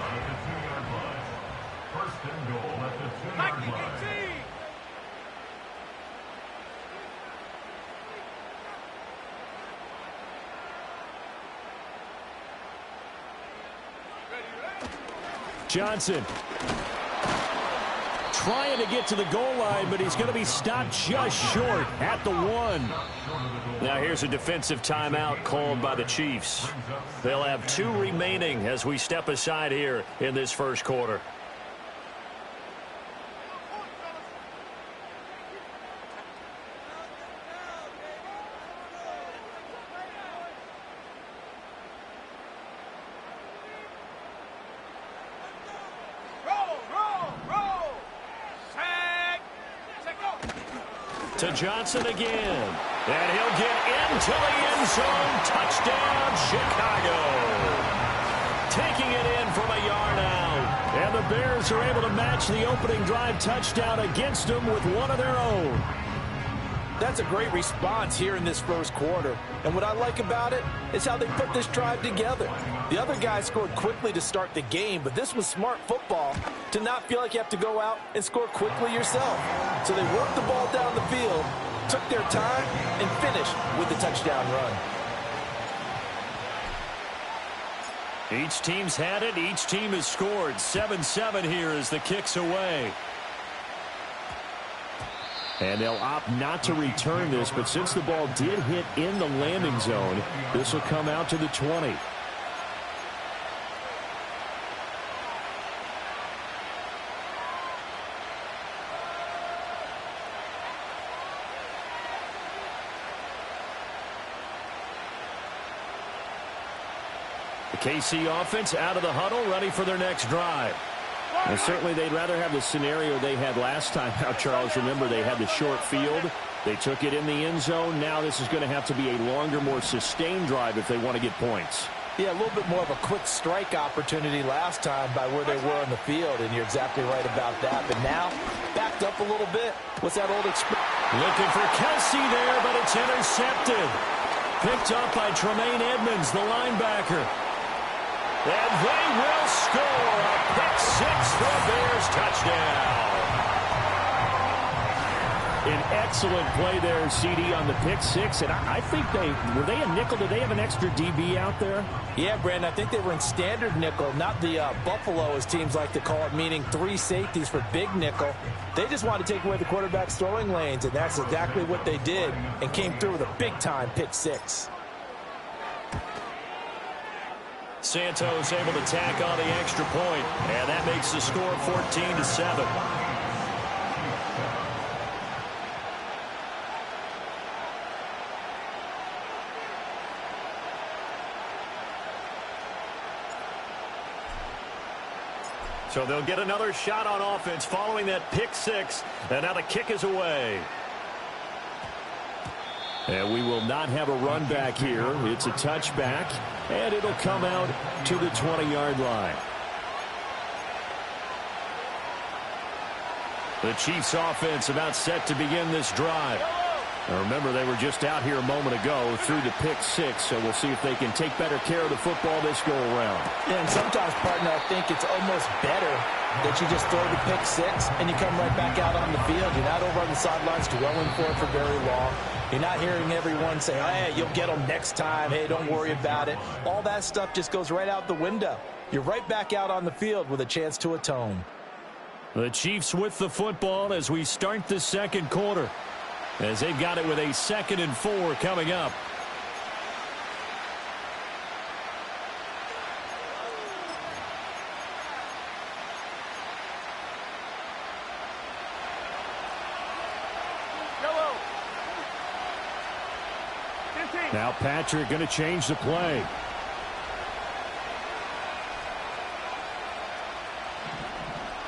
Johnson trying to get to the goal line, but he's going to be stopped just short at the 1. Now here's a defensive timeout called by the Chiefs. They'll have 2 remaining as we step aside here in this 1st quarter. To Johnson again. And he'll get into the end zone. Touchdown, Chicago. Taking it in from a yard out. And the Bears are able to match the opening drive touchdown against them with one of their own. That's a great response here in this 1st quarter. And what I like about it is how they put this drive together. The other guys scored quickly to start the game, but this was smart football to not feel like you have to go out and score quickly yourself. So they worked the ball down the field, took their time, and finished with the touchdown run. Each team's had it. Each team has scored. 7-7 here as the kick's away. And they'll opt not to return this, but since the ball did hit in the landing zone, this will come out to the 20. The KC offense out of the huddle, ready for their next drive. And certainly they'd rather have the scenario they had last time. Now, Charles, remember they had the short field. They took it in the end zone. Now this is going to have to be a longer, more sustained drive if they want to get points. Yeah, a little bit more of a quick strike opportunity last time by where they were on the field, and you're exactly right about that. But now, backed up a little bit. What's that old expression? Looking for Kelsey there, but it's intercepted. Picked up by Tremaine Edmonds, the linebacker. And they will score a pick six for a Bears touchdown. An excellent play there, CD, on the pick six. And I think were they a nickel? Did they have an extra DB out there? Yeah, Brandon, I think they were in standard nickel, not the Buffalo, as teams like to call it, meaning 3 safeties for big nickel. They just wanted to take away the quarterback's throwing lanes, and that's exactly what they did, and came through with a big-time pick six. Santos able to tack on the extra point, and that makes the score 14-7. So they'll get another shot on offense following that pick six, and now the kick is away. And we will not have a run back here. It's a touchback, and it'll come out to the 20-yard line. The Chiefs offense about set to begin this drive. Now remember, they were just out here a moment ago through the pick six, so we'll see if they can take better care of the football this go around. Yeah, and sometimes, partner, I think it's almost better that you just throw the pick six and you come right back out on the field. You're not over on the sidelines dwelling for it for very long. You're not hearing everyone say, hey, you'll get them next time. Hey, don't worry about it. All that stuff just goes right out the window. You're right back out on the field with a chance to atone. The Chiefs with the football as we start the second quarter, as they've got it with a 2nd and 4 coming up. Now Patrick going to change the play.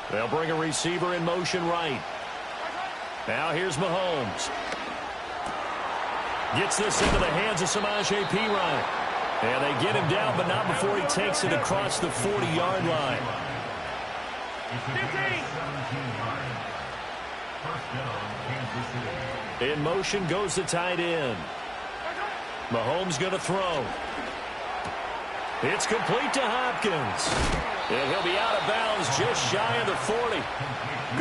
They'll bring a receiver in motion right. Now here's Mahomes. Gets this into the hands of Samaje Perine. And they get him down, but not before he takes it across the 40-yard line. 15. In motion goes the tight end. Mahomes going to throw. It's complete to Hopkins. And he'll be out of bounds just shy of the 40.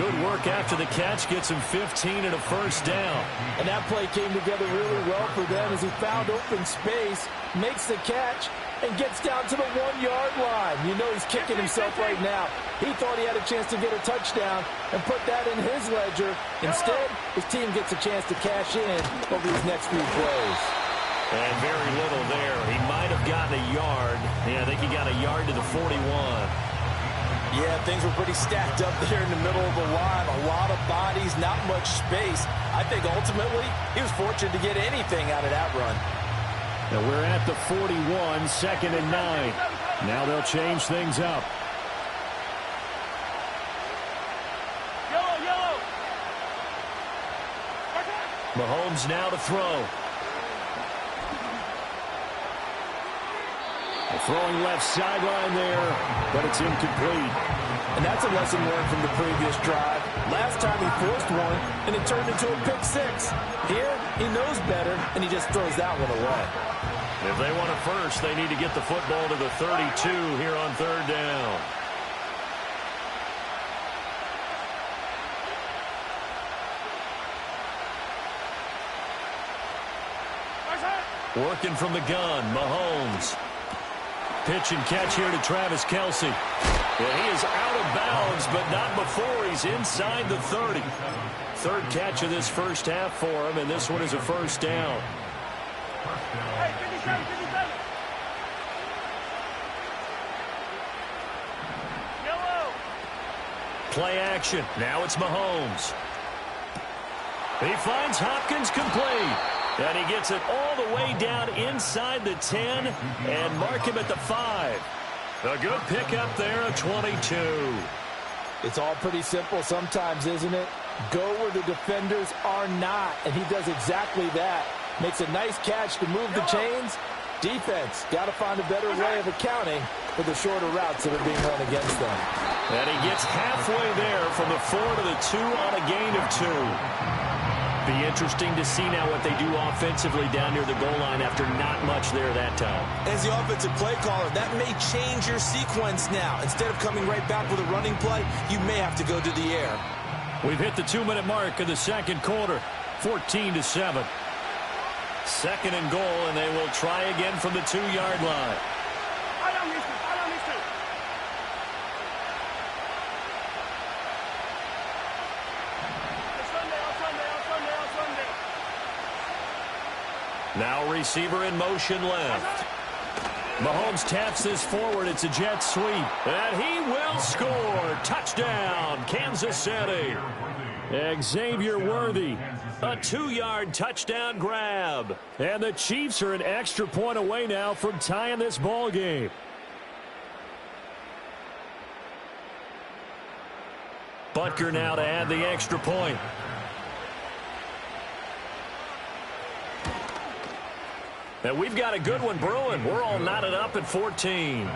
Good work after the catch. Gets him 15 and a first down. And that play came together really well for them as he found open space, makes the catch, and gets down to the 1-yard line. You know he's kicking himself right now. He thought he had a chance to get a touchdown and put that in his ledger. Instead, his team gets a chance to cash in over these next few plays. And very little there. He might have gotten a yard. Yeah, I think he got a yard to the 41. Yeah, things were pretty stacked up there in the middle of the line. A lot of bodies, not much space. I think ultimately he was fortunate to get anything out of that run. Now we're at the 41, 2nd and 9. Now they'll change things up. Yellow. Mahomes now to throw. Throwing left sideline there, but it's incomplete. And that's a lesson learned from the previous drive. Last time he forced one, and it turned into a pick six. Here, he knows better, and he just throws that one away. If they want it first, they need to get the football to the 32 here on 3rd down. Working from the gun, Mahomes. Pitch and catch here to Travis Kelce. And he is out of bounds, but not before he's inside the 30. Third catch of this first half for him, and this one is a first down. Hey, 57, 57. Yellow. Play action. Now it's Mahomes. He finds Hopkins complete. And he gets it all the way down inside the 10 and mark him at the 5. A good pickup there, a 22. It's all pretty simple sometimes, isn't it? Go where the defenders are not, and he does exactly that. Makes a nice catch to move the chains. Defense, got to find a better way of accounting for the shorter routes that are being run against them. And he gets halfway there from the 4 to the 2 on a gain of 2. Be interesting to see now what they do offensively down near the goal line after not much there that time. As the offensive play caller, that may change your sequence now. Instead of coming right back with a running play, you may have to go to the air. We've hit the 2-minute mark of the second quarter, 14-7. Second and goal, and they will try again from the 2-yard line. I don't need to. Now receiver in motion left. Mahomes taps this forward. It's a jet sweep. And he will score. Touchdown, Kansas City. Xavier Worthy. A 2-yard touchdown grab. And the Chiefs are an extra point away now from tying this ball game. Butker now to add the extra point. And we've got a good one brewing. We're all knotted up at 14.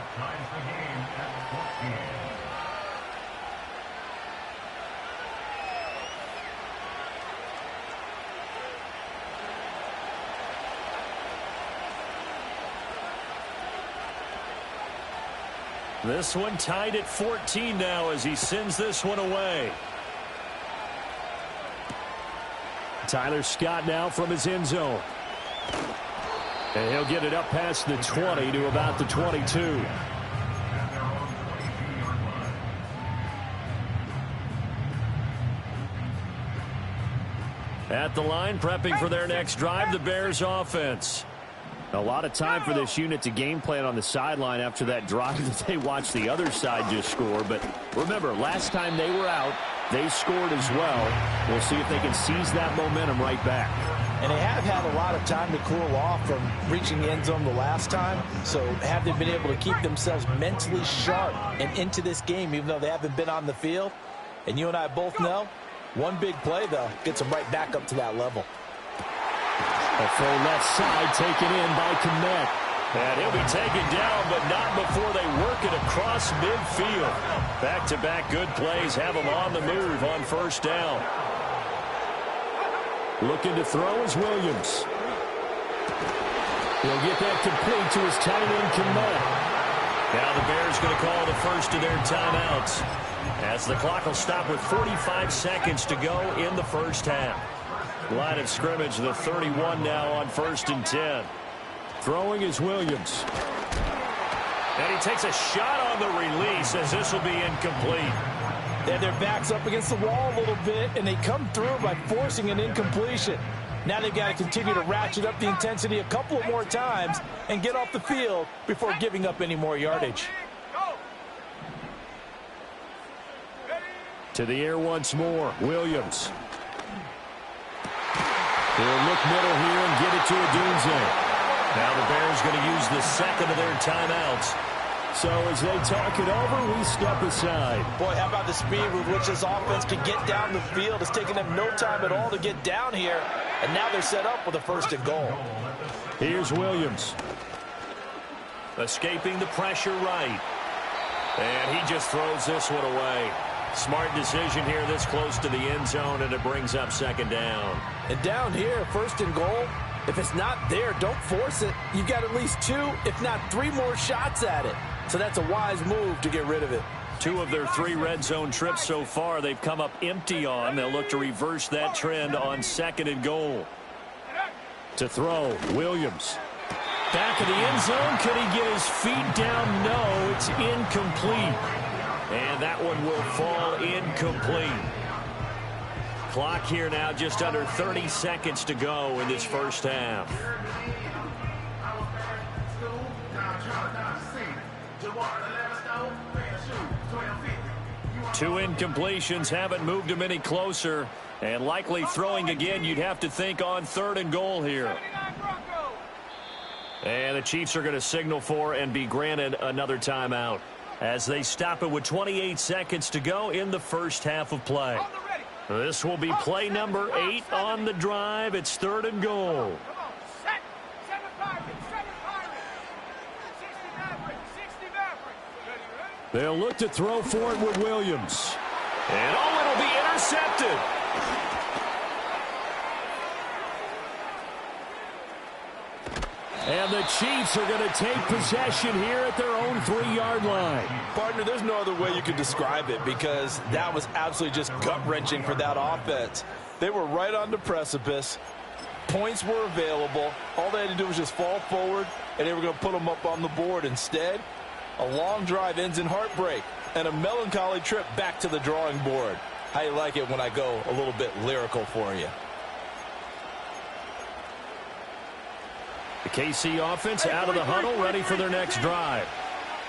This one tied at 14 now as he sends this one away. Tyler Scott now from his end zone. And he'll get it up past the 20 to about the 22. At the line, prepping for their next drive, the Bears offense. A lot of time for this unit to game plan on the sideline after that drive that they watched the other side just score. But remember, last time they were out, they scored as well. We'll see if they can seize that momentum right back. And they have had a lot of time to cool off from reaching the end zone the last time. So have they been able to keep themselves mentally sharp and into this game, even though they haven't been on the field? And you and I both know, one big play, though, gets them right back up to that level. A full left side taken in by Mack. And he'll be taken down, but not before they work it across midfield. Back-to-back good plays have them on the move on first down. Looking to throw is Williams. He'll get that complete to his tight end, Mack. Now the Bears going to call the first of their timeouts, as the clock will stop with 45 seconds to go in the first half. Line of scrimmage, the 31 now on 1st and 10. Throwing is Williams. And he takes a shot on the release as this will be incomplete. And their backs up against the wall a little bit, and they come through by forcing an incompletion. Now they've got to continue to ratchet up the intensity a couple more times and get off the field before giving up any more yardage. To the air once more, Williams. He'll look middle here and get it to Odunze. Now the Bears going to use the second of their timeouts. So as they talk it over, we step aside. Boy, how about the speed with which this offense can get down the field? It's taking them no time at all to get down here. And now they're set up with a 1st and goal. Here's Williams. Escaping the pressure right. And he just throws this one away. Smart decision here this close to the end zone, and it brings up 2nd down. And down here, 1st and goal, if it's not there, don't force it. You've got at least 2, if not 3 more shots at it. So that's a wise move to get rid of it. 2 of their 3 red zone trips so far they've come up empty on. They'll look to reverse that trend on 2nd and goal. To throw, Williams. Back of the end zone. Could he get his feet down? No, it's incomplete. And that one will fall incomplete. Clock here now, just under 30 seconds to go in this first half. Two incompletions haven't moved him any closer. And likely throwing again, you'd have to think on 3rd and goal here. And the Chiefs are going to signal for and be granted another timeout as they stop it with 28 seconds to go in the first half of play. This will be play number 8 on the drive. It's 3rd and goal. They'll look to throw for it with Williams. And it'll be intercepted. And the Chiefs are going to take possession here at their own 3-yard line. Partner, there's no other way you could describe it because that was absolutely just gut-wrenching for that offense. They were right on the precipice. Points were available. All they had to do was just fall forward, and they were going to put them up on the board. Instead, a long drive ends in heartbreak and a melancholy trip back to the drawing board. How you like it when I go a little bit lyrical for you? The KC offense out of the huddle, ready for their next drive.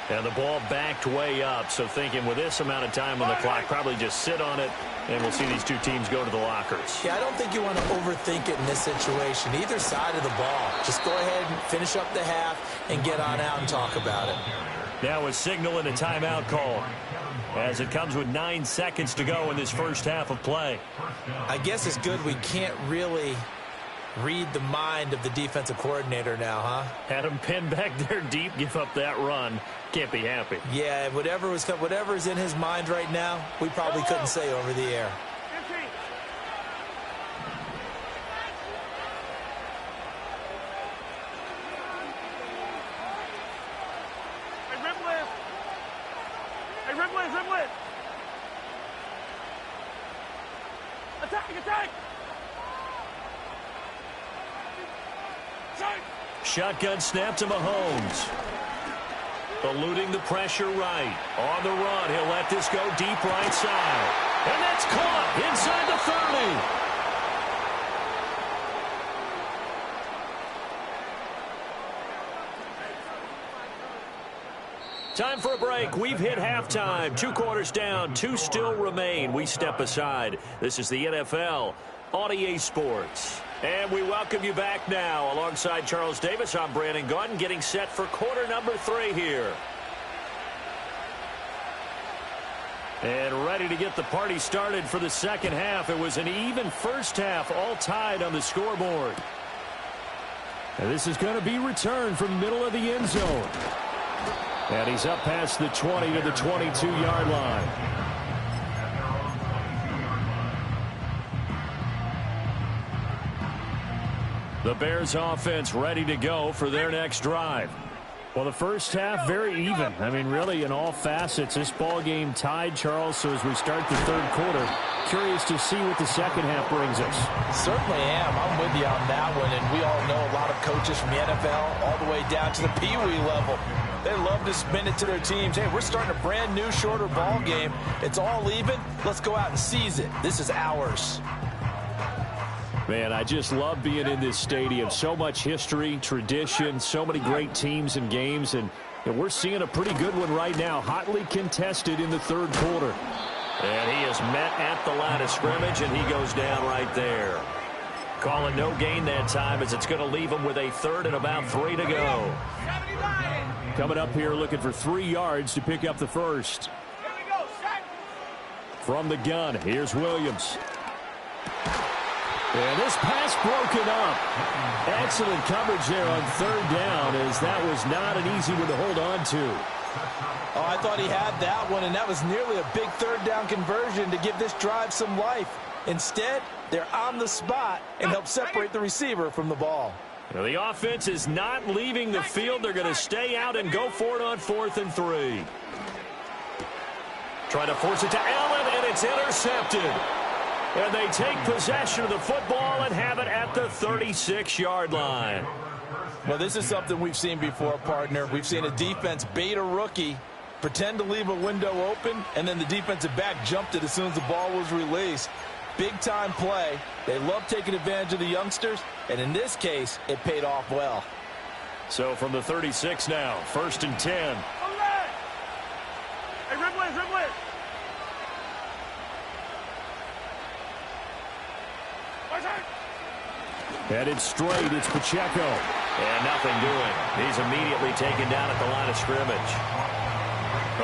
And the ball backed way up, so thinking with this amount of time on the clock, probably just sit on it, and we'll see these two teams go to the lockers. Yeah, I don't think you want to overthink it in this situation. Either side of the ball. Just go ahead and finish up the half and get on out and talk about it. Now a signal and a timeout call as it comes with 9 seconds to go in this first half of play. I guess it's good we can't really read the mind of the defensive coordinator now, huh? Had him pinned back there deep, give up that run. Can't be happy. Yeah, whatever's in his mind right now, we probably couldn't say over the air. Rimlet! Attack! Shotgun snap to Mahomes. Eluding the pressure right. On the run, he'll let this go deep right side. And that's caught inside the 30. Time for a break. We've hit halftime. 2 quarters down. 2 still remain. We step aside. This is the NFL on EA Sports. And we welcome you back now. Alongside Charles Davis, I'm Brandon Gunn, getting set for quarter number 3 here. And ready to get the party started for the second half. It was an even first half, all tied on the scoreboard. And this is going to be returned from the middle of the end zone. And he's up past the 20 to the 22-yard line. The Bears offense ready to go for their next drive. Well, the first half, very even. I mean, really, in all facets, this ball game tied, Charles. So as we start the third quarter, curious to see what the second half brings us. Certainly am. I'm with you on that one. And we all know a lot of coaches from the NFL all the way down to the Pee Wee level. They love to spin it to their teams. Hey, we're starting a brand new, shorter ball game. It's all even. Let's go out and seize it. This is ours. Man, I just love being in this stadium. So much history, tradition, so many great teams and games. And we're seeing a pretty good one right now, hotly contested in the third quarter. And he is met at the line of scrimmage, and he goes down right there. Calling no gain that time as it's going to leave him with a third and about 3 to go. Coming up here looking for 3 yards to pick up the first. From the gun, here's Williams. And this pass broken up. Excellent coverage there on third down, as that was not an easy one to hold on to. Oh, I thought he had that one, and that was nearly a big third down conversion to give this drive some life. Instead, they're on the spot and help separate the receiver from the ball. Now, the offense is not leaving the field. They're going to stay out and go for it on 4th and 3. Trying to force it to Allen, and it's intercepted. And they take possession of the football and have it at the 36-yard line. Well, this is something we've seen before, partner. We've seen a defense bait a rookie, pretend to leave a window open, and then the defensive back jumped it as soon as the ball was released. Big-time play. They love taking advantage of the youngsters, and in this case, it paid off well. So from the 36 now, 1st and 10. Hey, Ridley, Ridley. Headed straight, it's Pacheco. And nothing doing. He's immediately taken down at the line of scrimmage.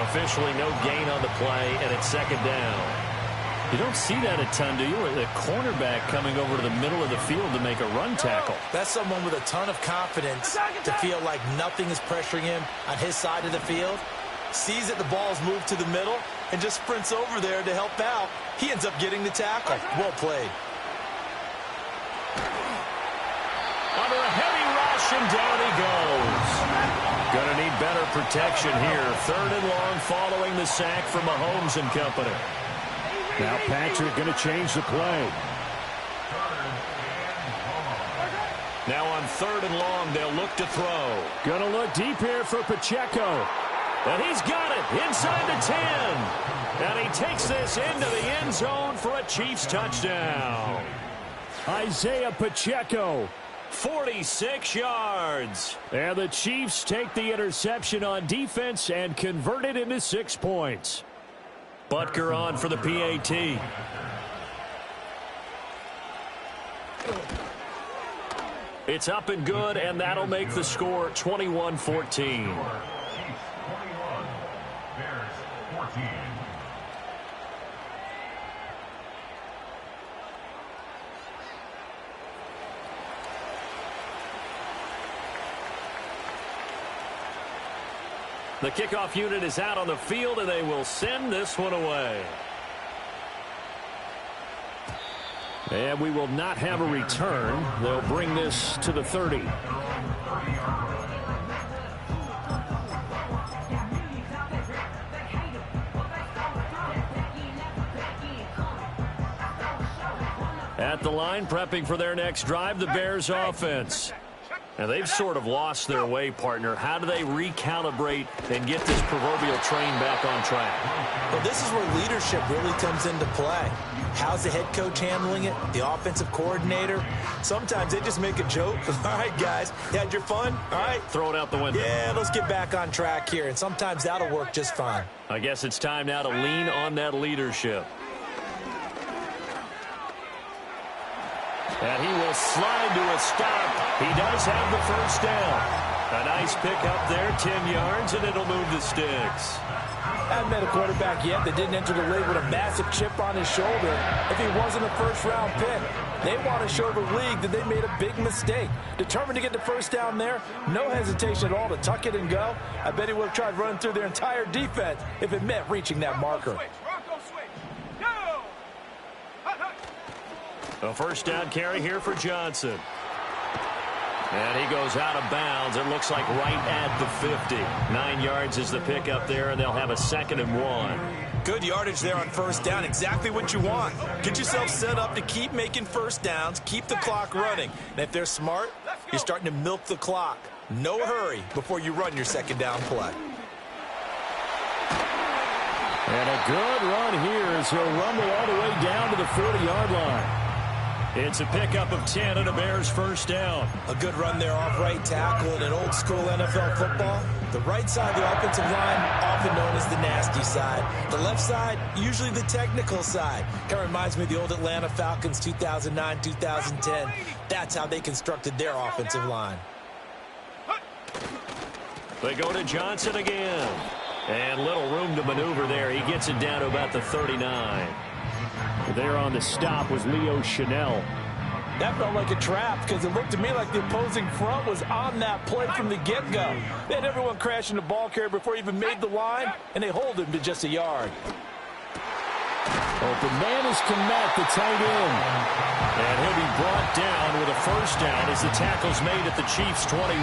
Officially no gain on the play, and it's 2nd down. You don't see that a ton, do you? The cornerback coming over to the middle of the field to make a run tackle. That's someone with a ton of confidence to feel like nothing is pressuring him on his side of the field. Sees that the ball's moved to the middle and just sprints over there to help out. He ends up getting the tackle. Well played. Under a heavy rush, and down he goes. Gonna need better protection here. 3rd and long following the sack from Mahomes and company. Now Patrick going to change the play. Now on 3rd and long, they'll look to throw. Going to look deep here for Pacheco. And he's got it inside the 10. And he takes this into the end zone for a Chiefs touchdown. Isaiah Pacheco, 46 yards. And the Chiefs take the interception on defense and convert it into 6 points. Butker on for the PAT. It's up and good, and that'll make the score 21-14. The kickoff unit is out on the field, and they will send this one away. And we will not have a return. They'll bring this to the 30. At the line, prepping for their next drive, the Bears offense. Now, they've sort of lost their way, partner. How do they recalibrate and get this proverbial train back on track? Well, this is where leadership really comes into play. How's the head coach handling it? The offensive coordinator? Sometimes they just make a joke. All right, guys, you had your fun? All right. Throw it out the window. Yeah, let's get back on track here, and sometimes that'll work just fine. I guess it's time now to lean on that leadership. And he will slide to a stop. He does have the 1st down. A nice pickup there, 10 yards, and it'll move the sticks. I haven't met a quarterback yet that didn't enter the league with a massive chip on his shoulder if he wasn't a 1st-round pick. They want to show the league that they made a big mistake. Determined to get the 1st down there, no hesitation at all to tuck it and go. I bet he would have tried running through their entire defense if it meant reaching that marker. A 1st down carry here for Johnson. And he goes out of bounds. It looks like right at the 50. 9 yards is the pickup there, and they'll have a 2nd and 1. Good yardage there on 1st down. Exactly what you want. Get yourself set up to keep making 1st downs, keep the clock running. And if they're smart, you're starting to milk the clock. No hurry before you run your 2nd down play. And a good run here as he'll rumble all the way down to the 40-yard line. It's a pickup of 10 and a Bears 1st down. A good run there off right tackle in an old-school NFL football. The right side of the offensive line, often known as the nasty side. The left side, usually the technical side. Kind of reminds me of the old Atlanta Falcons 2009, 2010. That's how they constructed their offensive line. They go to Johnson again. And little room to maneuver there. He gets it down to about the 39. There on the stop was Leo Chanel. That felt like a trap because it looked to me like the opposing front was on that play from the get-go. They had everyone crashing the ball carrier before he even made the line, and they hold him to just a yard. Open man is Komet, the tight end. And he'll be brought down with a 1st down as the tackle's made at the Chiefs' 21.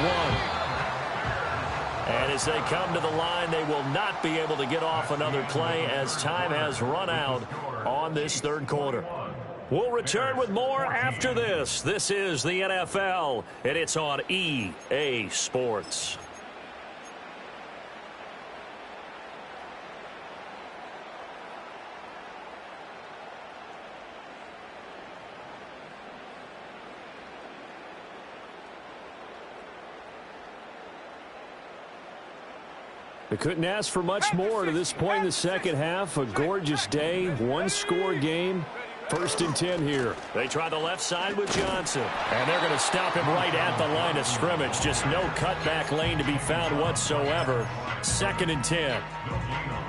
And as they come to the line, they will not be able to get off another play as time has run out on this 3rd quarter. We'll return with more after this. This is the NFL, and it's on EA Sports. They couldn't ask for much more to this point in the second half. A gorgeous day, one-score game. 1st and 10 here. They try the left side with Johnson. And they're going to stop him right at the line of scrimmage. Just no cutback lane to be found whatsoever. 2nd and 10.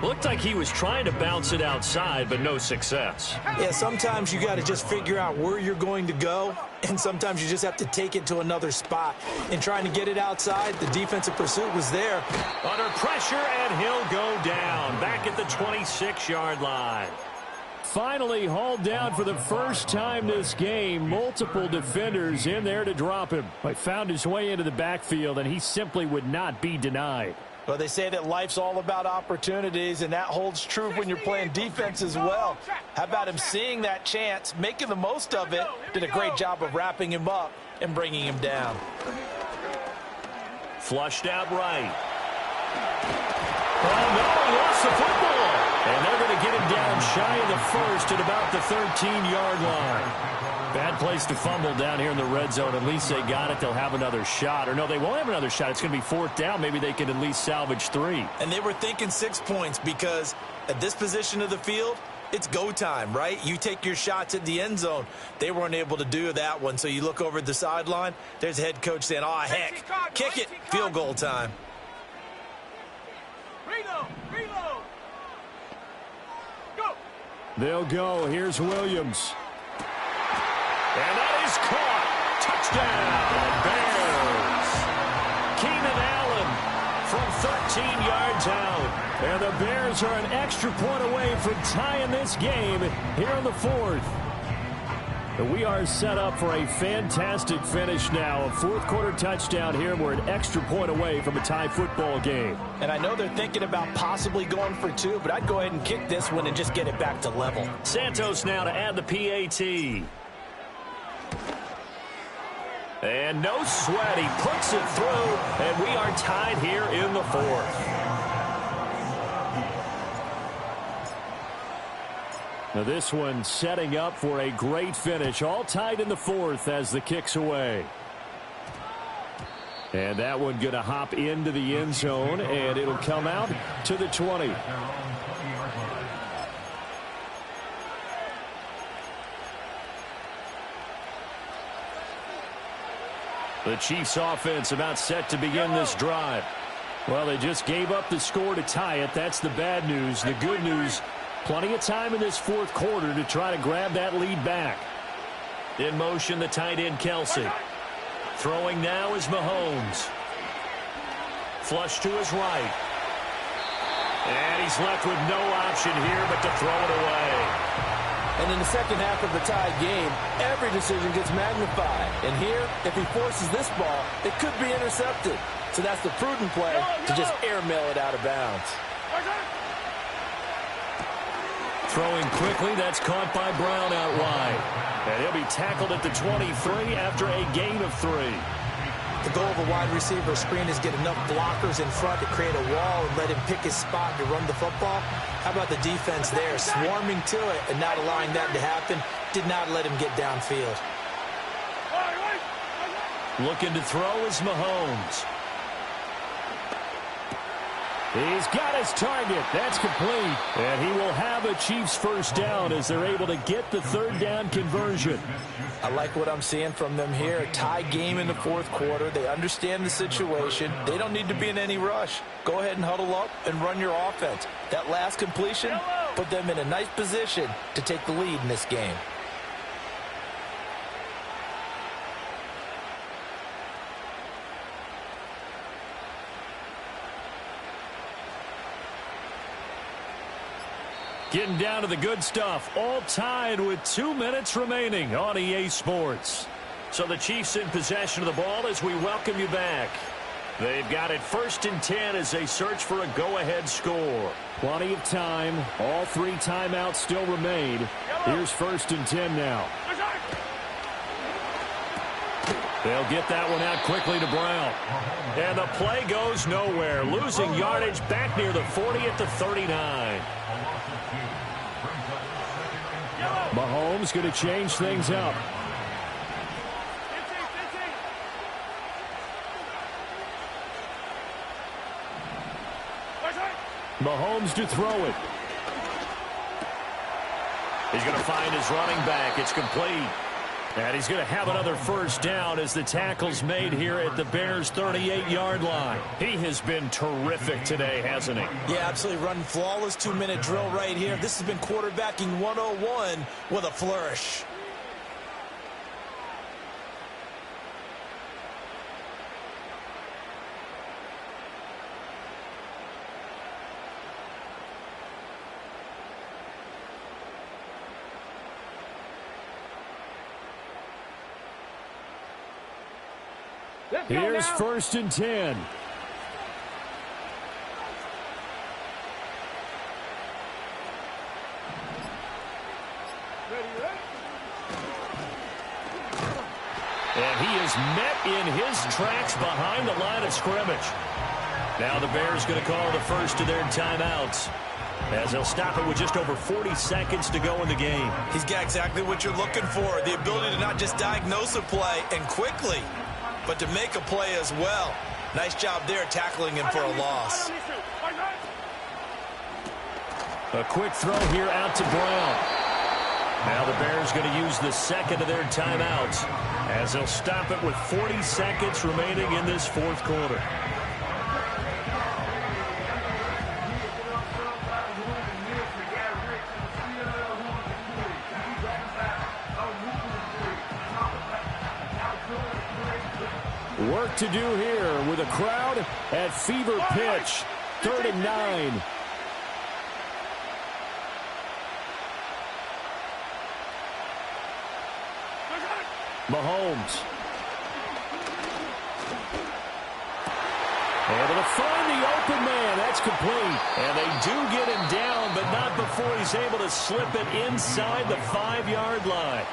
Looked like he was trying to bounce it outside, but no success. Yeah, sometimes you got to just figure out where you're going to go, and sometimes you just have to take it to another spot. In trying to get it outside, the defensive pursuit was there. Under pressure, and he'll go down. Back at the 26-yard line. Finally hauled down for the first time this game. Multiple defenders in there to drop him. But found his way into the backfield, and he simply would not be denied. Well, they say that life's all about opportunities, and that holds true when you're playing defense as well. How about him seeing that chance, making the most of it, did a great job of wrapping him up and bringing him down. Flushed out right. Oh, no, he lost the football. And they're going to get him down shy of the first at about the 13-yard line. Bad place to fumble down here in the red zone. At least they got it. They'll have another shot. Or no, they won't have another shot. It's going to be 4th down. Maybe they can at least salvage 3. And they were thinking 6 points because at this position of the field, it's go time, right? You take your shots at the end zone. They weren't able to do that one. So you look over at the sideline. There's the head coach saying, oh, heck, kick it. Field goal time. Reload. Go. They'll go. Here's Williams. And that is caught. Touchdown, Bears. Keenan Allen from 13 yards out. And the Bears are an extra point away from tying this game here in the 4th. We are set up for a fantastic finish now. A 4th quarter touchdown here. We're an extra point away from a tie football game. And I know they're thinking about possibly going for 2, but I'd go ahead and kick this one and just get it back to level. Santos now to add the PAT. And no sweat. He puts it through, and we are tied here in the 4th. Now this one setting up for a great finish. All tied in the 4th as the kick's away. And that one going to hop into the end zone, and it'll come out to the 20. The Chiefs offense about set to begin this drive. Well, they just gave up the score to tie it. That's the bad news. The good news, plenty of time in this 4th quarter to try to grab that lead back. In motion, the tight end, Kelsey. Throwing now is Mahomes. Flush to his right. And he's left with no option here but to throw it away. And in the second half of the tie game, every decision gets magnified. And here, if he forces this ball, it could be intercepted. So that's the prudent play to just airmail it out of bounds. Throwing quickly, that's caught by Brown out wide. And he'll be tackled at the 23 after a gain of 3. The goal of a wide receiver screen is get enough blockers in front to create a wall and let him pick his spot to run the football. How about the defense there, swarming to it and not allowing that to happen? Did not let him get downfield. Looking to throw is Mahomes. He's got his target. That's complete. And he will have a Chiefs first down as they're able to get the 3rd down conversion. I like what I'm seeing from them here. A tie game in the 4th quarter. They understand the situation. They don't need to be in any rush. Go ahead and huddle up and run your offense. That last completion put them in a nice position to take the lead in this game. Getting down to the good stuff. All tied with 2 minutes remaining on EA Sports. So the Chiefs in possession of the ball as we welcome you back. They've got it 1st and 10 as they search for a go-ahead score. Plenty of time. All 3 timeouts still remain. Here's 1st and 10 now. They'll get that one out quickly to Brown. And the play goes nowhere. Losing yardage back near the 40 at the 39. Mahomes going to change things up. Mahomes to throw it. He's going to find his running back. It's complete. And he's going to have another 1st down as the tackle's made here at the Bears' 38-yard line. He has been terrific today, hasn't he? Yeah, absolutely. Running flawless 2-minute drill right here. This has been quarterbacking 101 with a flourish. Here's 1st and 10. And he is met in his tracks behind the line of scrimmage. Now the Bears going to call the first of their timeouts, as they'll stop it with just over 40 seconds to go in the game. He's got exactly what you're looking for, the ability to not just diagnose a play and quickly, but to make a play as well. Nice job there tackling him for a loss. A quick throw here out to Brown. Now the Bears going to use the second of their timeouts, as they'll stop it with 40 seconds remaining in this 4th quarter. Work to do here with a crowd at fever pitch. 3rd and 9. Mahomes. Able to find the open man. That's complete. And they do get him down, but not before he's able to slip it inside the 5-yard line.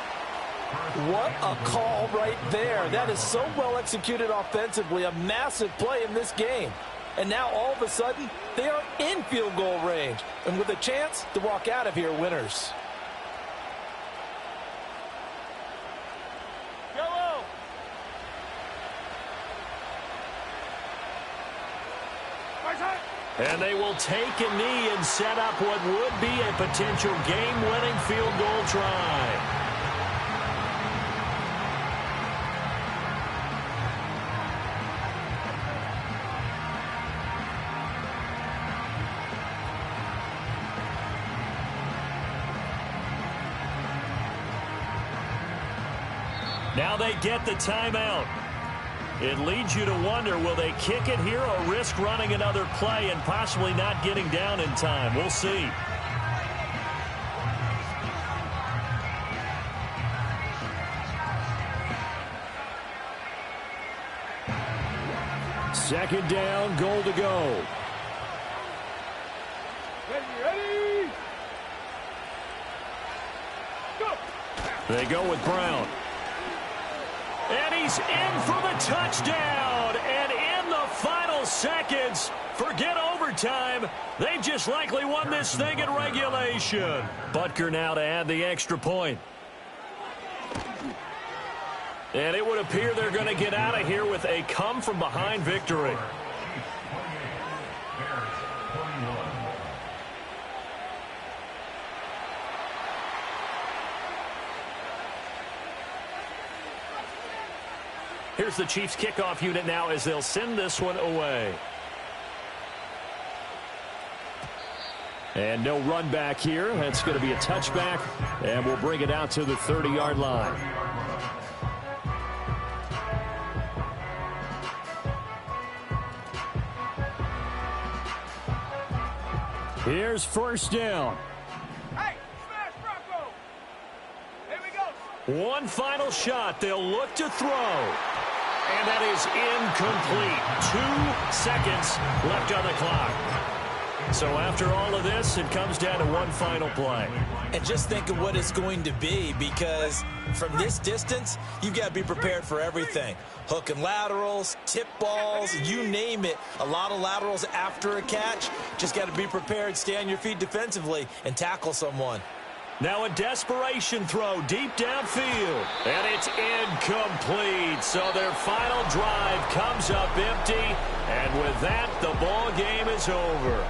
What a call right there. That is so well executed offensively. A massive play in this game. And now all of a sudden, they are in field goal range, and with a chance to walk out of here winners. And they will take a knee and set up what would be a potential game-winning field goal try. Now they get the timeout. It leads you to wonder, will they kick it here or risk running another play and possibly not getting down in time? We'll see. Second down, goal to go. Ready. Go. They go with Brown. And he's in for the touchdown. And in the final seconds, forget overtime. They just likely won this thing in regulation. Butker now to add the extra point. And it would appear they're going to get out of here with a come-from-behind victory. Here's the Chiefs kickoff unit now as they'll send this one away. And no run back here. That's going to be a touchback, and we'll bring it out to the 30-yard line. Here's first down. Hey, smash Bronco. Here we go. One final shot. They'll look to throw. And that is incomplete. 2 seconds left on the clock. So after all of this, it comes down to one final play. And just think of what it's going to be, because from this distance, you've got to be prepared for everything. Hook and laterals, tip balls, you name it. A lot of laterals after a catch. Just got to be prepared, stay on your feet defensively, and tackle someone. Now a desperation throw deep downfield, and it's incomplete. So their final drive comes up empty, and with that, the ball game is over.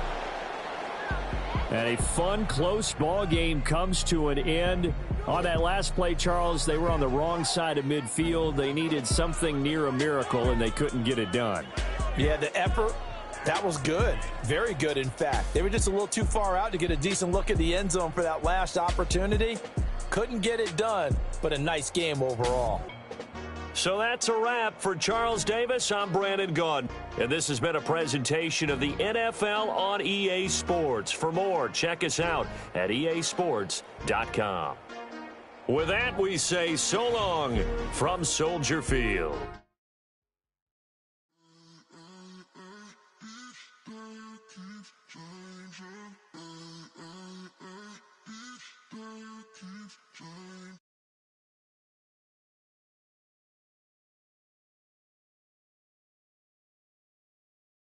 And a fun, close ball game comes to an end. On that last play, Charles, they were on the wrong side of midfield. They needed something near a miracle, and they couldn't get it done. Yeah, the effort, that was good. Very good, in fact. They were just a little too far out to get a decent look at the end zone for that last opportunity. Couldn't get it done, but a nice game overall. So that's a wrap for Charles Davis. I'm Brandon Gaudin, and this has been a presentation of the NFL on EA Sports. For more, check us out at easports.com. With that, we say so long from Soldier Field.